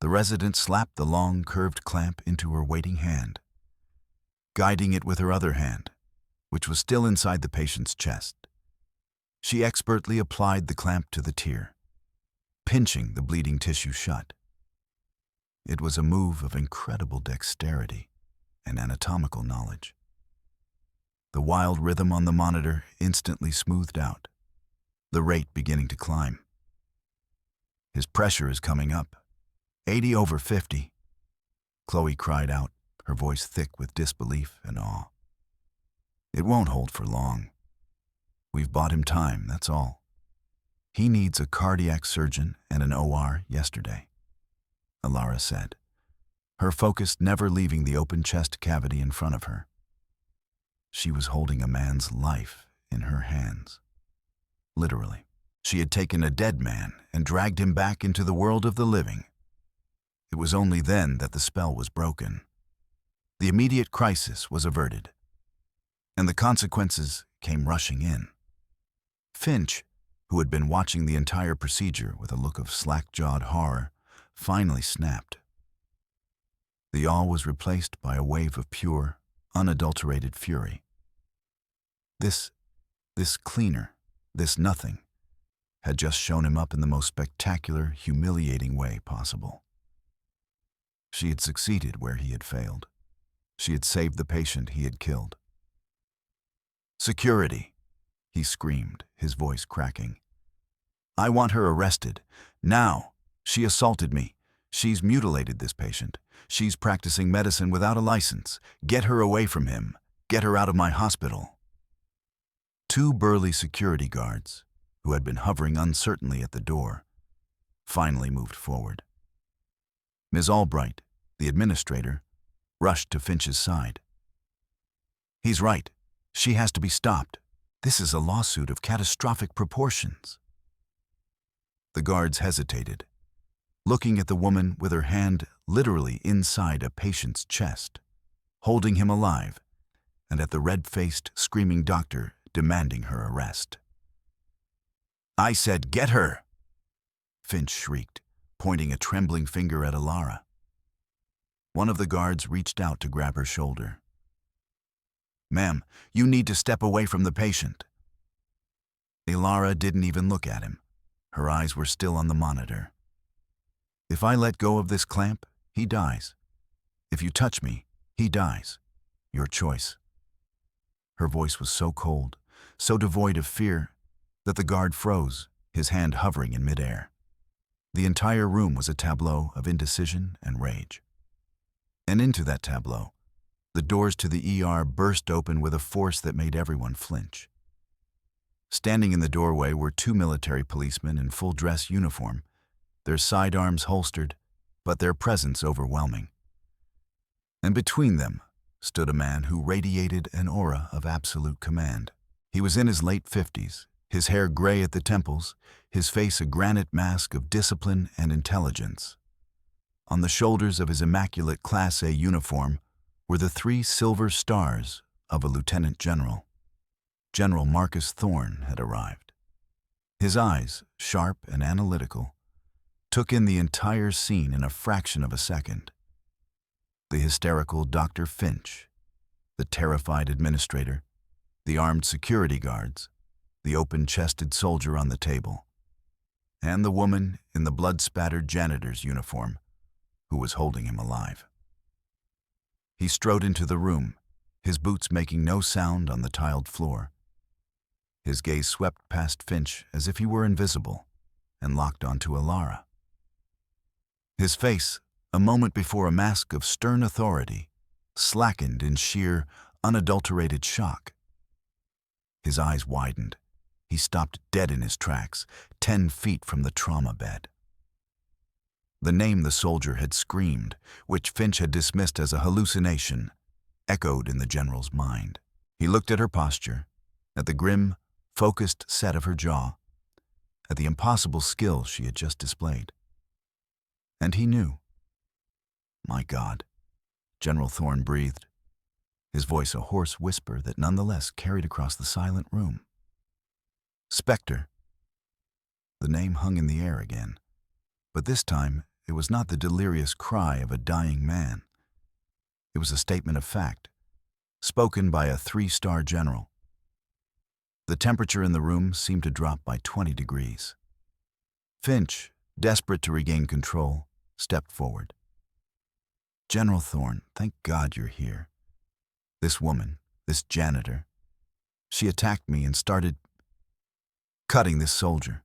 The resident slapped the long, curved clamp into her waiting hand, guiding it with her other hand, which was still inside the patient's chest. She expertly applied the clamp to the tear, pinching the bleeding tissue shut. It was a move of incredible dexterity and anatomical knowledge. The wild rhythm on the monitor instantly smoothed out, the rate beginning to climb. His pressure is coming up, 80 over 50, Chloe cried out, her voice thick with disbelief and awe. It won't hold for long. We've bought him time, that's all. He needs a cardiac surgeon and an OR yesterday, Alara said, her focus never leaving the open chest cavity in front of her. she was holding a man's life in her hands. Literally. She had taken a dead man and dragged him back into the world of the living. It was only then that the spell was broken. The immediate crisis was averted, and the consequences came rushing in. Finch, who had been watching the entire procedure with a look of slack-jawed horror, finally snapped. The awe was replaced by a wave of pure, unadulterated fury. This cleaner, this nothing, had just shown him up in the most spectacular, humiliating way possible. She had succeeded where he had failed. She had saved the patient he had killed. "Security!" he screamed, his voice cracking. "I want her arrested. Now! She assaulted me. She's mutilated this patient. She's practicing medicine without a license. Get her away from him. Get her out of my hospital." Two burly security guards, who had been hovering uncertainly at the door, finally moved forward. Ms. Albright, the administrator, rushed to Finch's side. "He's right. She has to be stopped. This is a lawsuit of catastrophic proportions." The guards hesitated, looking at the woman with her hand literally inside a patient's chest, holding him alive, and at the red-faced, screaming doctor demanding her arrest. "I said, get her!" Finch shrieked, pointing a trembling finger at Alara. One of the guards reached out to grab her shoulder. "Ma'am, you need to step away from the patient." Alara didn't even look at him. Her eyes were still on the monitor. "If I let go of this clamp, he dies. If you touch me, he dies. Your choice." Her voice was so cold, so devoid of fear, that the guard froze, his hand hovering in midair. The entire room was a tableau of indecision and rage. And into that tableau, the doors to the ER burst open with a force that made everyone flinch. Standing in the doorway were two military policemen in full-dress uniform, their sidearms holstered, but their presence overwhelming. And between them stood a man who radiated an aura of absolute command. He was in his late 50s, his hair gray at the temples, his face a granite mask of discipline and intelligence. On the shoulders of his immaculate Class A uniform were the 3 silver stars of a lieutenant general. General Marcus Thorne had arrived. His eyes, sharp and analytical, took in the entire scene in a fraction of a second. The hysterical Dr. Finch, the terrified administrator, the armed security guards, the open-chested soldier on the table, and the woman in the blood-spattered janitor's uniform who was holding him alive. He strode into the room, his boots making no sound on the tiled floor. His gaze swept past Finch as if he were invisible and locked onto Alara. His face, a moment before a mask of stern authority, slackened in sheer, unadulterated shock. His eyes widened. He stopped dead in his tracks, 10 feet from the trauma bed. The name the soldier had screamed, which Finch had dismissed as a hallucination, echoed in the general's mind. He looked at her posture, at the grim, focused set of her jaw, at the impossible skill she had just displayed. And he knew. "My God," General Thorne breathed, his voice a hoarse whisper that nonetheless carried across the silent room. "Spectre." The name hung in the air again, but this time it was not the delirious cry of a dying man. It was a statement of fact, spoken by a 3-star general. The temperature in the room seemed to drop by 20 degrees. Finch, desperate to regain control, stepped forward. "General Thorne, thank God you're here. This woman, this janitor, she attacked me and started cutting this soldier.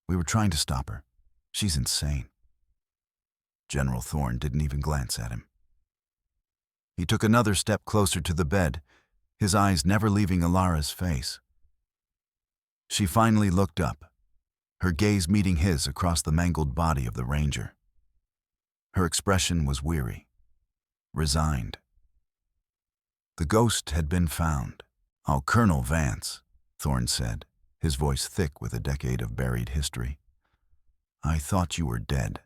We were trying to stop her. She's insane." General Thorne didn't even glance at him. He took another step closer to the bed, his eyes never leaving Alara's face. She finally looked up, her gaze meeting his across the mangled body of the ranger. Her expression was weary, resigned. The ghost had been found. "Oh, Colonel Vance," Thorne said, his voice thick with a decade of buried history. "I thought you were dead."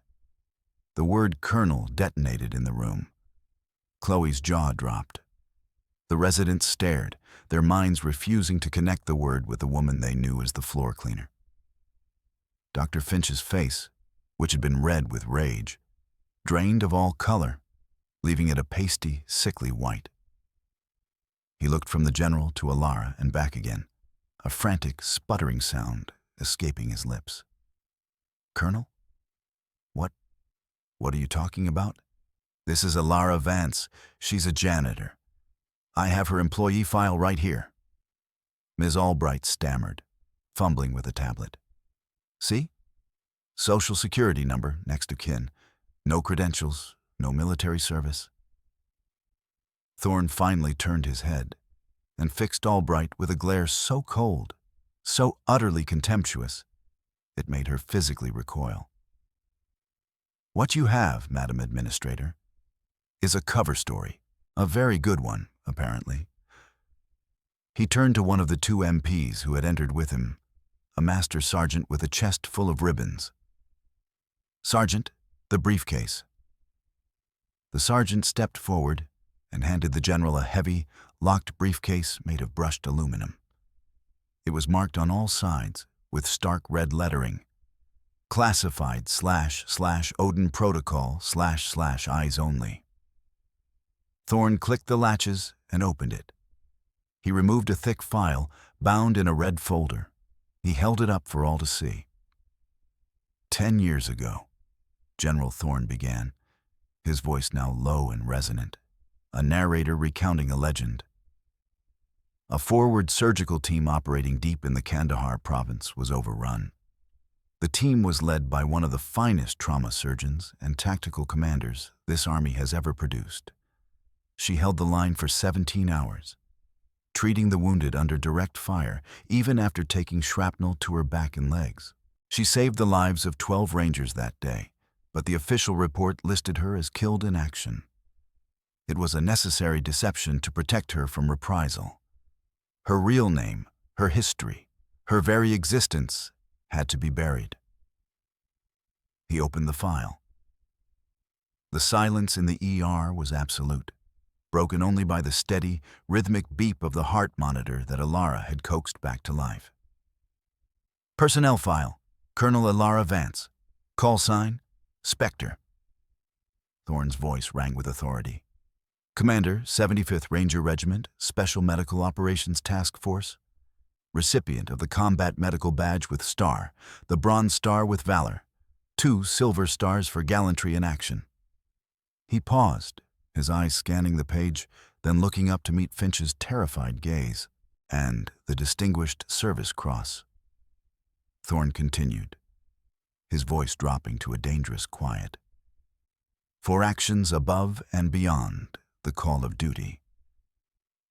The word colonel detonated in the room. Chloe's jaw dropped. The residents stared, their minds refusing to connect the word with the woman they knew as the floor cleaner. Dr. Finch's face, which had been red with rage, drained of all color, leaving it a pasty, sickly white. He looked from the general to Alara and back again, a frantic, sputtering sound escaping his lips. "Colonel? What are you talking about?" "This is Alara Vance. She's a janitor. I have her employee file right here." Ms. Albright stammered, fumbling with a tablet. "See? Social Security number, next to kin. No credentials, no military service." Thorne finally turned his head and fixed Albright with a glare so cold, so utterly contemptuous, it made her physically recoil. "What you have, Madam Administrator, is a cover story, a very good one, apparently." He turned to one of the two MPs who had entered with him, a master sergeant with a chest full of ribbons. "Sergeant, the briefcase." The sergeant stepped forward and handed the general a heavy, locked briefcase made of brushed aluminum. It was marked on all sides with stark red lettering, "Classified / Odin Protocol / Eyes Only." Thorne clicked the latches and opened it. He removed a thick file bound in a red folder. He held it up for all to see. 10 years ago, General Thorne began, his voice now low and resonant, a narrator recounting a legend. A forward surgical team operating deep in the Kandahar province was overrun. The team was led by one of the finest trauma surgeons and tactical commanders this army has ever produced. She held the line for 17 hours, treating the wounded under direct fire, even after taking shrapnel to her back and legs. She saved the lives of 12 Rangers that day, but the official report listed her as killed in action. It was a necessary deception to protect her from reprisal. Her real name, her history, her very existence had to be buried. He opened the file. The silence in the ER was absolute, broken only by the steady, rhythmic beep of the heart monitor that Alara had coaxed back to life. "Personnel file, Colonel Alara Vance. Callsign, Spectre." Thorne's voice rang with authority. "Commander, 75th Ranger Regiment, Special Medical Operations Task Force. Recipient of the Combat Medical Badge with Star, the Bronze Star with Valor, 2 Silver Stars for Gallantry in Action." He paused, his eyes scanning the page, then looking up to meet Finch's terrified gaze, and the Distinguished Service Cross. Thorne continued, his voice dropping to a dangerous quiet. "For actions above and beyond the call of duty.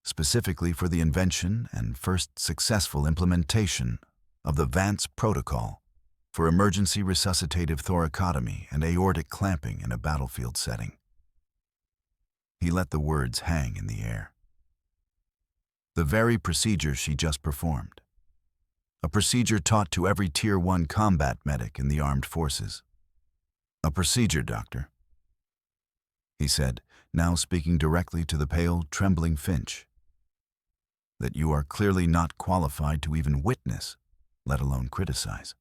Specifically for the invention and first successful implementation of the Vance Protocol for emergency resuscitative thoracotomy and aortic clamping in a battlefield setting." He let the words hang in the air. The very procedure she just performed. A procedure taught to every Tier 1 combat medic in the armed forces. "A procedure, Doctor," he said, now speaking directly to the pale, trembling Finch, "that you are clearly not qualified to even witness, let alone criticize."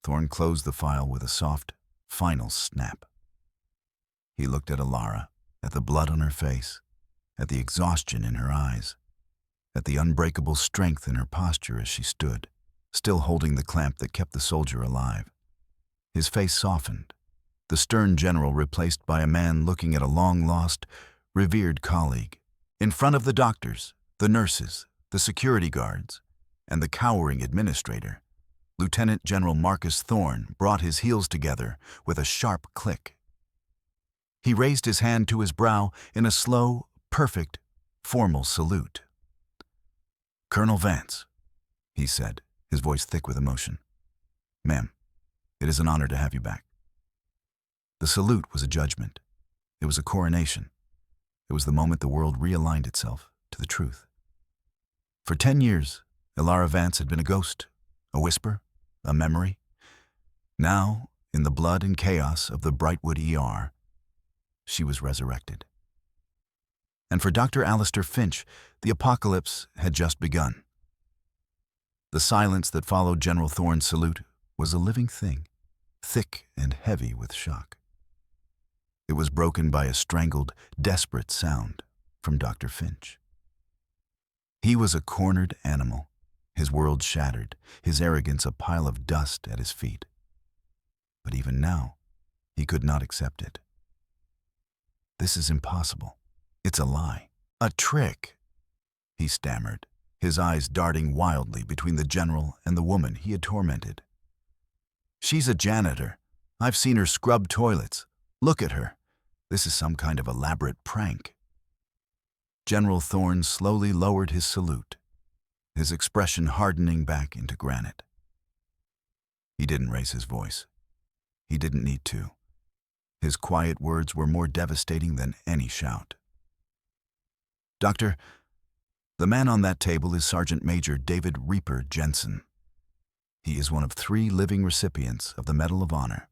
Thorne closed the file with a soft, final snap. He looked at Alara, at the blood on her face, at the exhaustion in her eyes, at the unbreakable strength in her posture as she stood, still holding the clamp that kept the soldier alive. His face softened, the stern general replaced by a man looking at a long-lost, revered colleague. In front of the doctors, the nurses, the security guards, and the cowering administrator, Lieutenant General Marcus Thorne brought his heels together with a sharp click. He raised his hand to his brow in a slow, perfect, formal salute. "Colonel Vance," he said, his voice thick with emotion. "Ma'am, it is an honor to have you back." The salute was a judgment. It was a coronation. It was the moment the world realigned itself to the truth. For 10 years, Ilara Vance had been a ghost, a whisper, a memory. Now, in the blood and chaos of the Brightwood ER, she was resurrected. And for Dr. Alistair Finch, the apocalypse had just begun. The silence that followed General Thorne's salute was a living thing, thick and heavy with shock. It was broken by a strangled, desperate sound from Dr. Finch. He was a cornered animal, his world shattered, his arrogance a pile of dust at his feet. But even now, he could not accept it. "This is impossible. It's a lie. A trick," he stammered, his eyes darting wildly between the general and the woman he had tormented. "She's a janitor. I've seen her scrub toilets. Look at her. This is some kind of elaborate prank." General Thorne slowly lowered his salute, his expression hardening back into granite. He didn't raise his voice. He didn't need to. His quiet words were more devastating than any shout. "Doctor, the man on that table is Sergeant Major David Reaper Jensen. He is one of 3 living recipients of the Medal of Honor.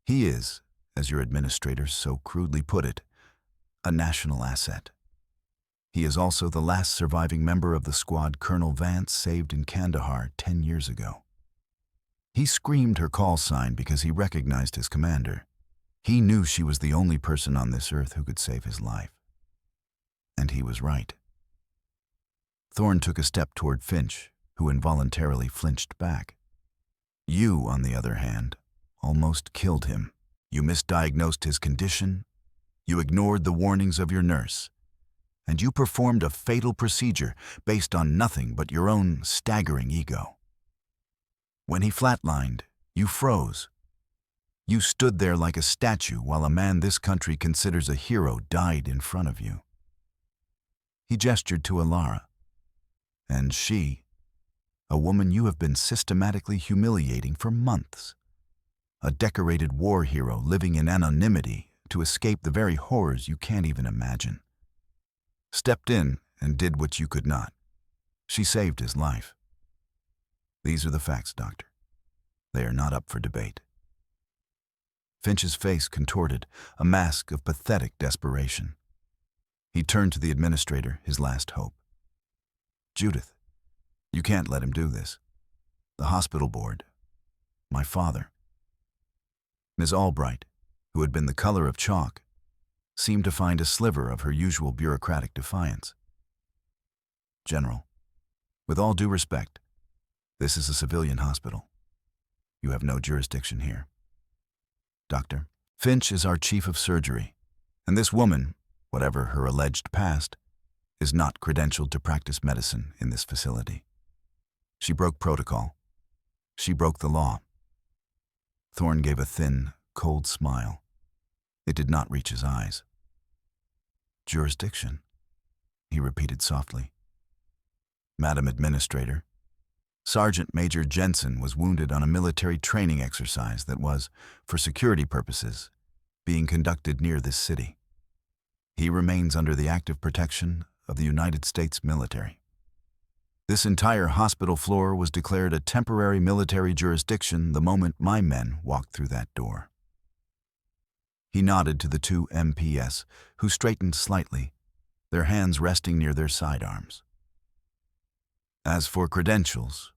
He is, as your administrators so crudely put it, a national asset. He is also the last surviving member of the squad Colonel Vance saved in Kandahar 10 years ago. He screamed her call sign because he recognized his commander. He knew she was the only person on this earth who could save his life. And he was right." Thorne took a step toward Finch, who involuntarily flinched back. "You, on the other hand, almost killed him. You misdiagnosed his condition, you ignored the warnings of your nurse, and you performed a fatal procedure based on nothing but your own staggering ego. When he flatlined, you froze. You stood there like a statue while a man this country considers a hero died in front of you." He gestured to Ilara. "And she, a woman you have been systematically humiliating for months, a decorated war hero living in anonymity to escape the very horrors you can't even imagine, stepped in and did what you could not. She saved his life. These are the facts, Doctor. They are not up for debate." Finch's face contorted, a mask of pathetic desperation. He turned to the administrator, his last hope. "Judith, you can't let him do this. The hospital board, my father." Ms. Albright, who had been the color of chalk, seemed to find a sliver of her usual bureaucratic defiance. "General, with all due respect, this is a civilian hospital. You have no jurisdiction here. Doctor, Finch is our chief of surgery, and this woman, whatever her alleged past, is not credentialed to practice medicine in this facility. She broke protocol. She broke the law." Thorne gave a thin, cold smile. It did not reach his eyes. "Jurisdiction," he repeated softly. "Madam Administrator, Sergeant Major Jensen was wounded on a military training exercise that was, for security purposes, being conducted near this city. He remains under the active protection of the United States military. This entire hospital floor was declared a temporary military jurisdiction the moment my men walked through that door." He nodded to the 2 MPS, who straightened slightly, their hands resting near their sidearms. "As for credentials,"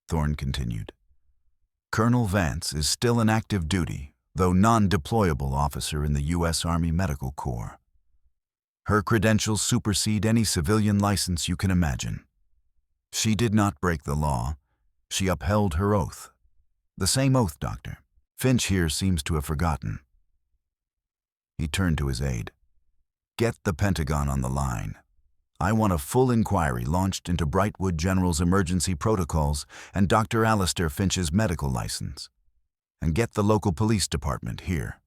Thorne continued, "Colonel Vance is still an active duty, though non-deployable officer in the U.S. Army Medical Corps. Her credentials supersede any civilian license you can imagine. She did not break the law. She upheld her oath. The same oath, Doctor. Finch here seems to have forgotten." He turned to his aide. "Get the Pentagon on the line. I want a full inquiry launched into Brightwood General's emergency protocols and Dr. Alistair Finch's medical license. And get the local police department here.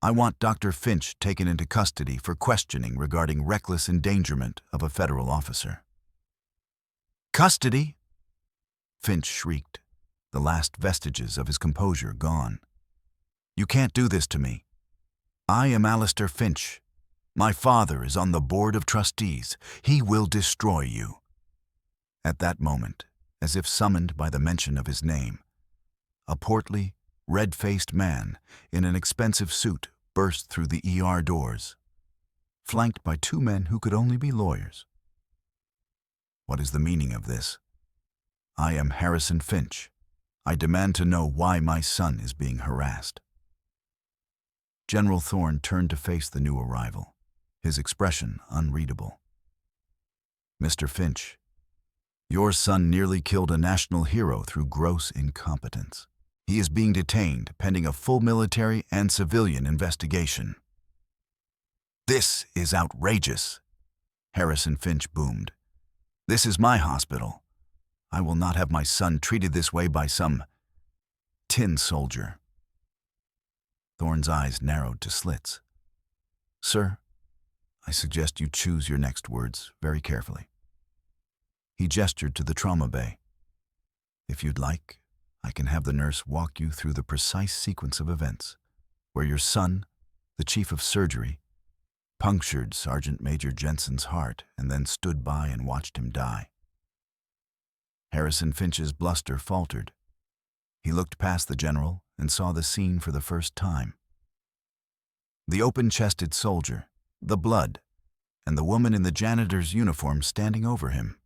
I want Dr. Finch taken into custody for questioning regarding reckless endangerment of a federal officer." "Custody?" Finch shrieked, the last vestiges of his composure gone. "You can't do this to me. I am Alistair Finch. My father is on the board of trustees. He will destroy you." At that moment, as if summoned by the mention of his name, a portly, red-faced man in an expensive suit burst through the ER doors, flanked by two men who could only be lawyers. "What is the meaning of this? I am Harrison Finch. I demand to know why my son is being harassed." General Thorne turned to face the new arrival, his expression unreadable. "Mr. Finch, your son nearly killed a national hero through gross incompetence. He is being detained pending a full military and civilian investigation." "This is outrageous," Harrison Finch boomed. "This is my hospital. I will not have my son treated this way by some tin soldier." Thorne's eyes narrowed to slits. "Sir, I suggest you choose your next words very carefully." He gestured to the trauma bay. "If you'd like, I can have the nurse walk you through the precise sequence of events where your son, the chief of surgery, punctured Sergeant Major Jensen's heart and then stood by and watched him die." Harrison Finch's bluster faltered. He looked past the general and saw the scene for the first time. The open-chested soldier, the blood, and the woman in the janitor's uniform standing over him,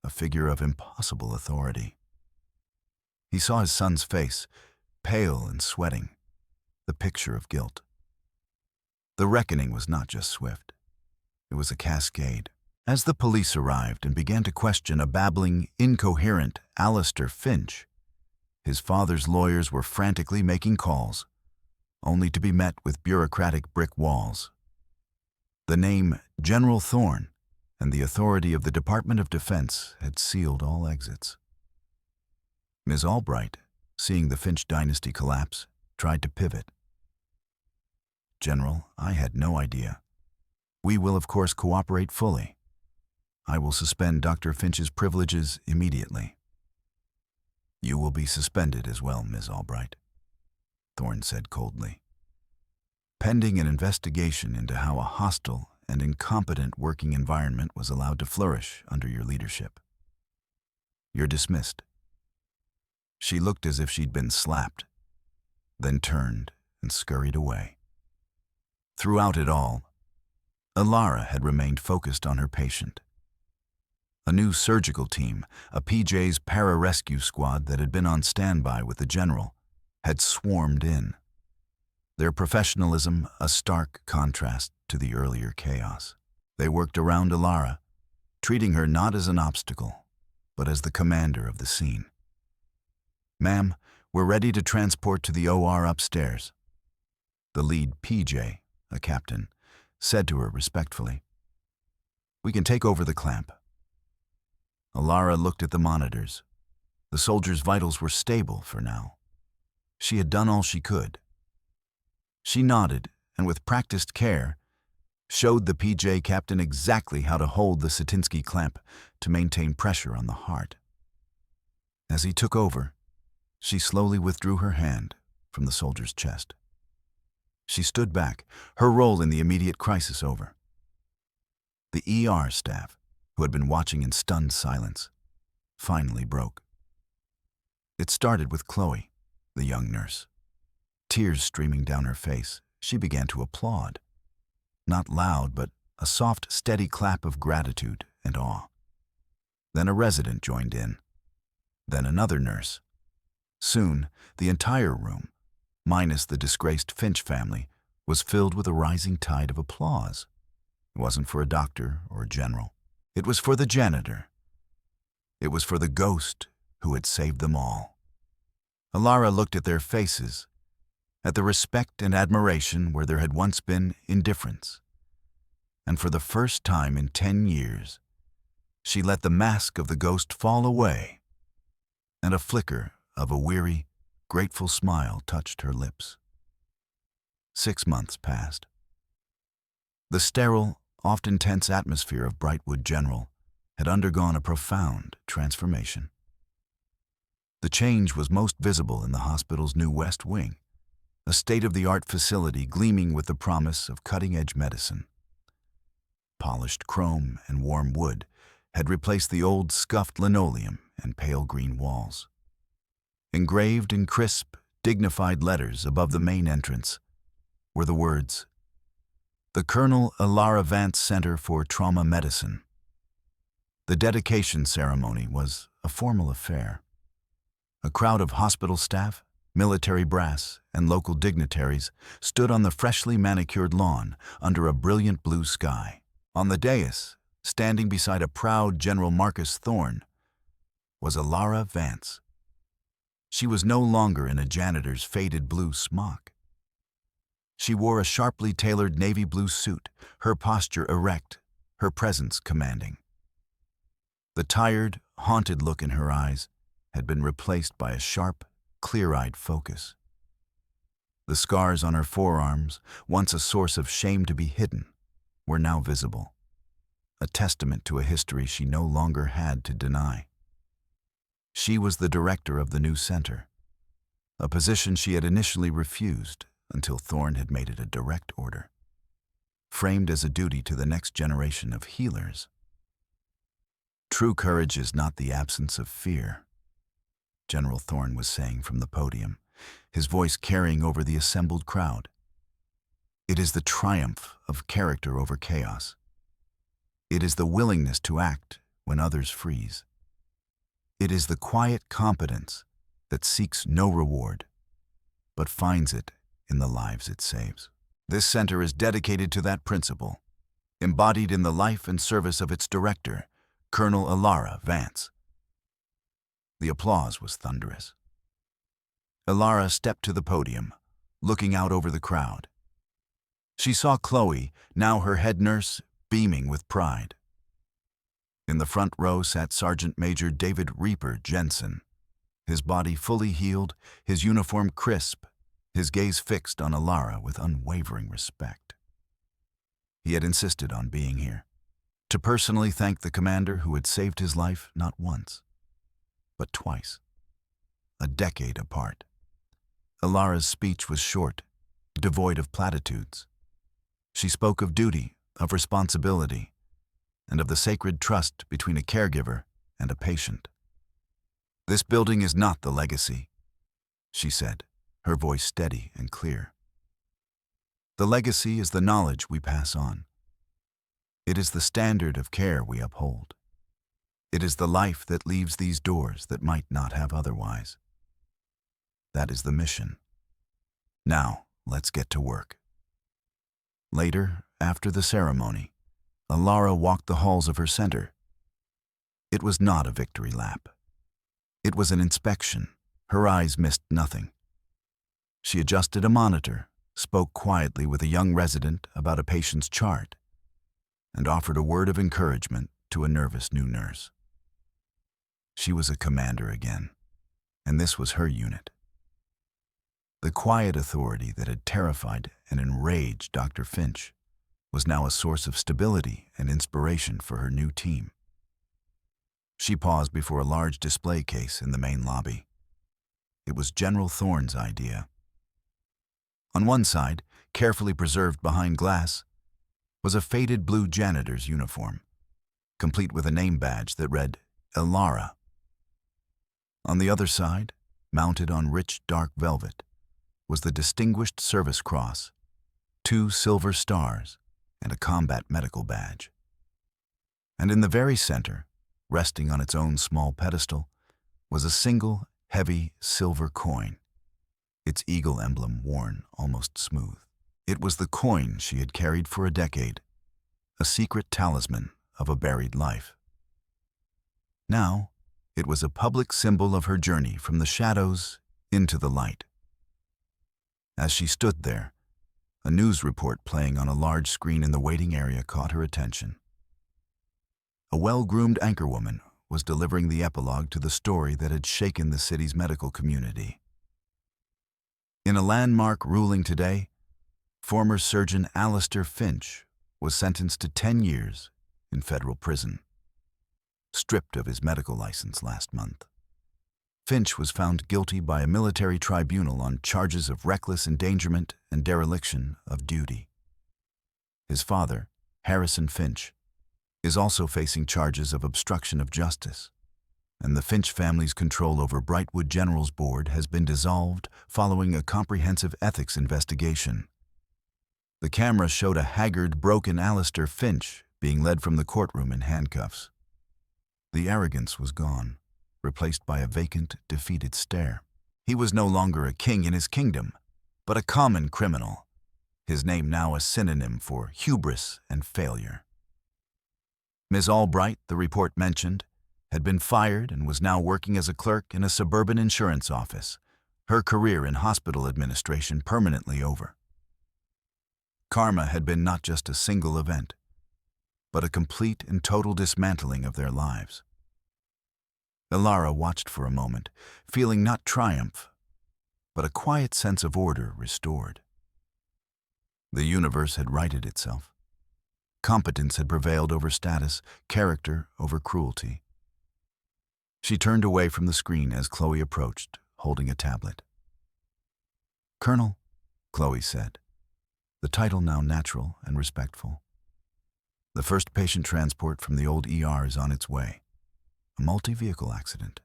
a figure of impossible authority. He saw his son's face, pale and sweating, the picture of guilt. The reckoning was not just swift. It was a cascade. As the police arrived and began to question a babbling, incoherent Alistair Finch, his father's lawyers were frantically making calls, only to be met with bureaucratic brick walls. The name General Thorne and the authority of the Department of Defense had sealed all exits. Ms. Albright, seeing the Finch dynasty collapse, tried to pivot. "General, I had no idea. We will, of course, cooperate fully. I will suspend Dr. Finch's privileges immediately." "You will be suspended as well, Ms. Albright," Thorne said coldly. "Pending an investigation into how a hostile and incompetent working environment was allowed to flourish under your leadership. You're dismissed." She looked as if she'd been slapped, then turned and scurried away. Throughout it all, Alara had remained focused on her patient. A new surgical team, a PJ's para-rescue squad that had been on standby with the general, had swarmed in. Their professionalism a stark contrast to the earlier chaos. They worked around Alara, treating her not as an obstacle, but as the commander of the scene. "Ma'am, we're ready to transport to the OR upstairs." The lead PJ, a captain, said to her respectfully. "We can take over the clamp." Alara looked at the monitors. The soldier's vitals were stable for now. She had done all she could. She nodded and, with practiced care, showed the PJ captain exactly how to hold the Satinsky clamp to maintain pressure on the heart. As he took over, she slowly withdrew her hand from the soldier's chest. She stood back, her role in the immediate crisis over. The ER staff, who had been watching in stunned silence, finally broke. It started with Chloe, the young nurse. Tears streaming down her face, she began to applaud. Not loud, but a soft, steady clap of gratitude and awe. Then a resident joined in. Then another nurse. Soon, the entire room, minus the disgraced Finch family, was filled with a rising tide of applause. It wasn't for a doctor or a general. It was for the janitor. It was for the ghost who had saved them all. Alara looked at their faces, at the respect and admiration where there had once been indifference. And for the first time in 10 years, she let the mask of the ghost fall away, and a flicker of a weary, grateful smile touched her lips. 6 months passed. The sterile, often tense atmosphere of Brightwood General had undergone a profound transformation. The change was most visible in the hospital's new West Wing, a state-of-the-art facility gleaming with the promise of cutting-edge medicine. polished chrome and warm wood had replaced the old scuffed linoleum and pale green walls. Engraved in crisp, dignified letters above the main entrance were the words, "The Colonel Elara Vance Center for Trauma Medicine." The dedication ceremony was a formal affair. A crowd of hospital staff, military brass, and local dignitaries stood on the freshly manicured lawn under a brilliant blue sky. On the dais, standing beside a proud General Marcus Thorne, was Elara Vance. She was no longer in a janitor's faded blue smock. She wore a sharply tailored navy blue suit, her posture erect, her presence commanding. The tired, haunted look in her eyes had been replaced by a sharp, clear-eyed focus. The scars on her forearms, once a source of shame to be hidden, were now visible, a testament to a history she no longer had to deny. She was the director of the new center, a position she had initially refused until Thorne had made it a direct order, framed as a duty to the next generation of healers. "True courage is not the absence of fear," General Thorne was saying from the podium, his voice carrying over the assembled crowd. "It is the triumph of character over chaos. It is the willingness to act when others freeze. It is the quiet competence that seeks no reward, but finds it in the lives it saves. This center is dedicated to that principle, embodied in the life and service of its director, Colonel Elara Vance." The applause was thunderous. Elara stepped to the podium, looking out over the crowd. She saw Chloe, now her head nurse, beaming with pride. In the front row sat Sergeant Major David Reaper Jensen, his body fully healed, his uniform crisp, his gaze fixed on Elara with unwavering respect. He had insisted on being here, to personally thank the commander who had saved his life not once, but twice, a decade apart. Elara's speech was short, devoid of platitudes. She spoke of duty, of responsibility, and of the sacred trust between a caregiver and a patient. "This building is not the legacy," she said, her voice steady and clear. "The legacy is the knowledge we pass on. It is the standard of care we uphold. It is the life that leaves these doors that might not have otherwise. That is the mission. Now, let's get to work." Later, after the ceremony, Elara walked the halls of her center. It was not a victory lap. It was an inspection. Her eyes missed nothing. She adjusted a monitor, spoke quietly with a young resident about a patient's chart, and offered a word of encouragement to a nervous new nurse. She was a commander again, and this was her unit. The quiet authority that had terrified and enraged Dr. Finch was now a source of stability and inspiration for her new team. She paused before a large display case in the main lobby. It was General Thorne's idea. On one side, carefully preserved behind glass, was a faded blue janitor's uniform, complete with a name badge that read, "Elara." On the other side, mounted on rich dark velvet, was the Distinguished Service Cross, 2 silver stars, and a combat medical badge. And in the very center, resting on its own small pedestal, was a single, heavy silver coin, its eagle emblem worn almost smooth. It was the coin she had carried for a decade, a secret talisman of a buried life. Now, it was a public symbol of her journey from the shadows into the light. As she stood there, a news report playing on a large screen in the waiting area caught her attention. A well-groomed anchorwoman was delivering the epilogue to the story that had shaken the city's medical community. In a landmark ruling today, former surgeon Alistair Finch was sentenced to 10 years in federal prison, stripped of his medical license last month. Finch was found guilty by a military tribunal on charges of reckless endangerment and dereliction of duty. His father, Harrison Finch, is also facing charges of obstruction of justice, and the Finch family's control over Brightwood General's Board has been dissolved following a comprehensive ethics investigation. The camera showed a haggard, broken Alistair Finch being led from the courtroom in handcuffs. The arrogance was gone, replaced by a vacant, defeated stare. He was no longer a king in his kingdom, but a common criminal, his name now a synonym for hubris and failure. Ms. Albright, the report mentioned, had been fired and was now working as a clerk in a suburban insurance office, her career in hospital administration permanently over. Karma had been not just a single event, but a complete and total dismantling of their lives. Ilara watched for a moment, feeling not triumph, but a quiet sense of order restored. The universe had righted itself. Competence had prevailed over status, character over cruelty. She turned away from the screen as Chloe approached, holding a tablet. "Colonel," Chloe said, the title now natural and respectful. "The first patient transport from the old ER is on its way. A multi-vehicle accident.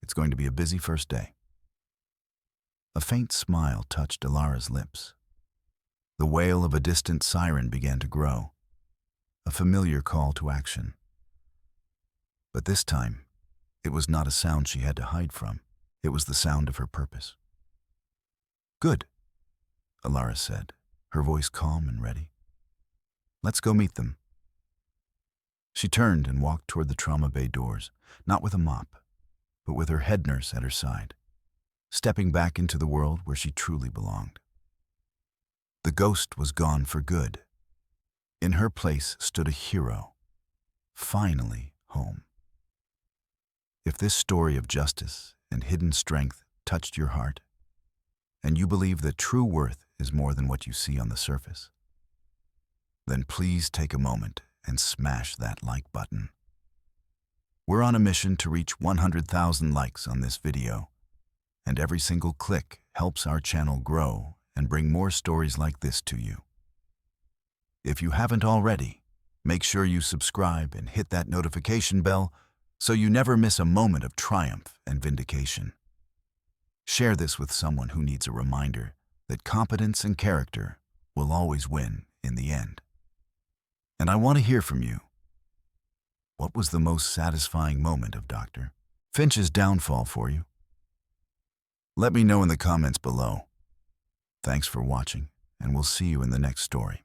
It's going to be a busy first day." A faint smile touched Ilara's lips. The wail of a distant siren began to grow, a familiar call to action. But this time, it was not a sound she had to hide from. It was the sound of her purpose. "Good," Ilara said, her voice calm and ready. "Let's go meet them." She turned and walked toward the trauma bay doors, not with a mop, but with her head nurse at her side, stepping back into the world where she truly belonged. The ghost was gone for good. In her place stood a hero, finally home. If this story of justice and hidden strength touched your heart, and you believe that true worth is more than what you see on the surface, then please take a moment and smash that like button. We're on a mission to reach 100,000 likes on this video, and every single click helps our channel grow and bring more stories like this to you. If you haven't already, make sure you subscribe and hit that notification bell so you never miss a moment of triumph and vindication. Share this with someone who needs a reminder that competence and character will always win in the end. And I want to hear from you. What was the most satisfying moment of Dr. Finch's downfall for you? Let me know in the comments below. Thanks for watching, and we'll see you in the next story.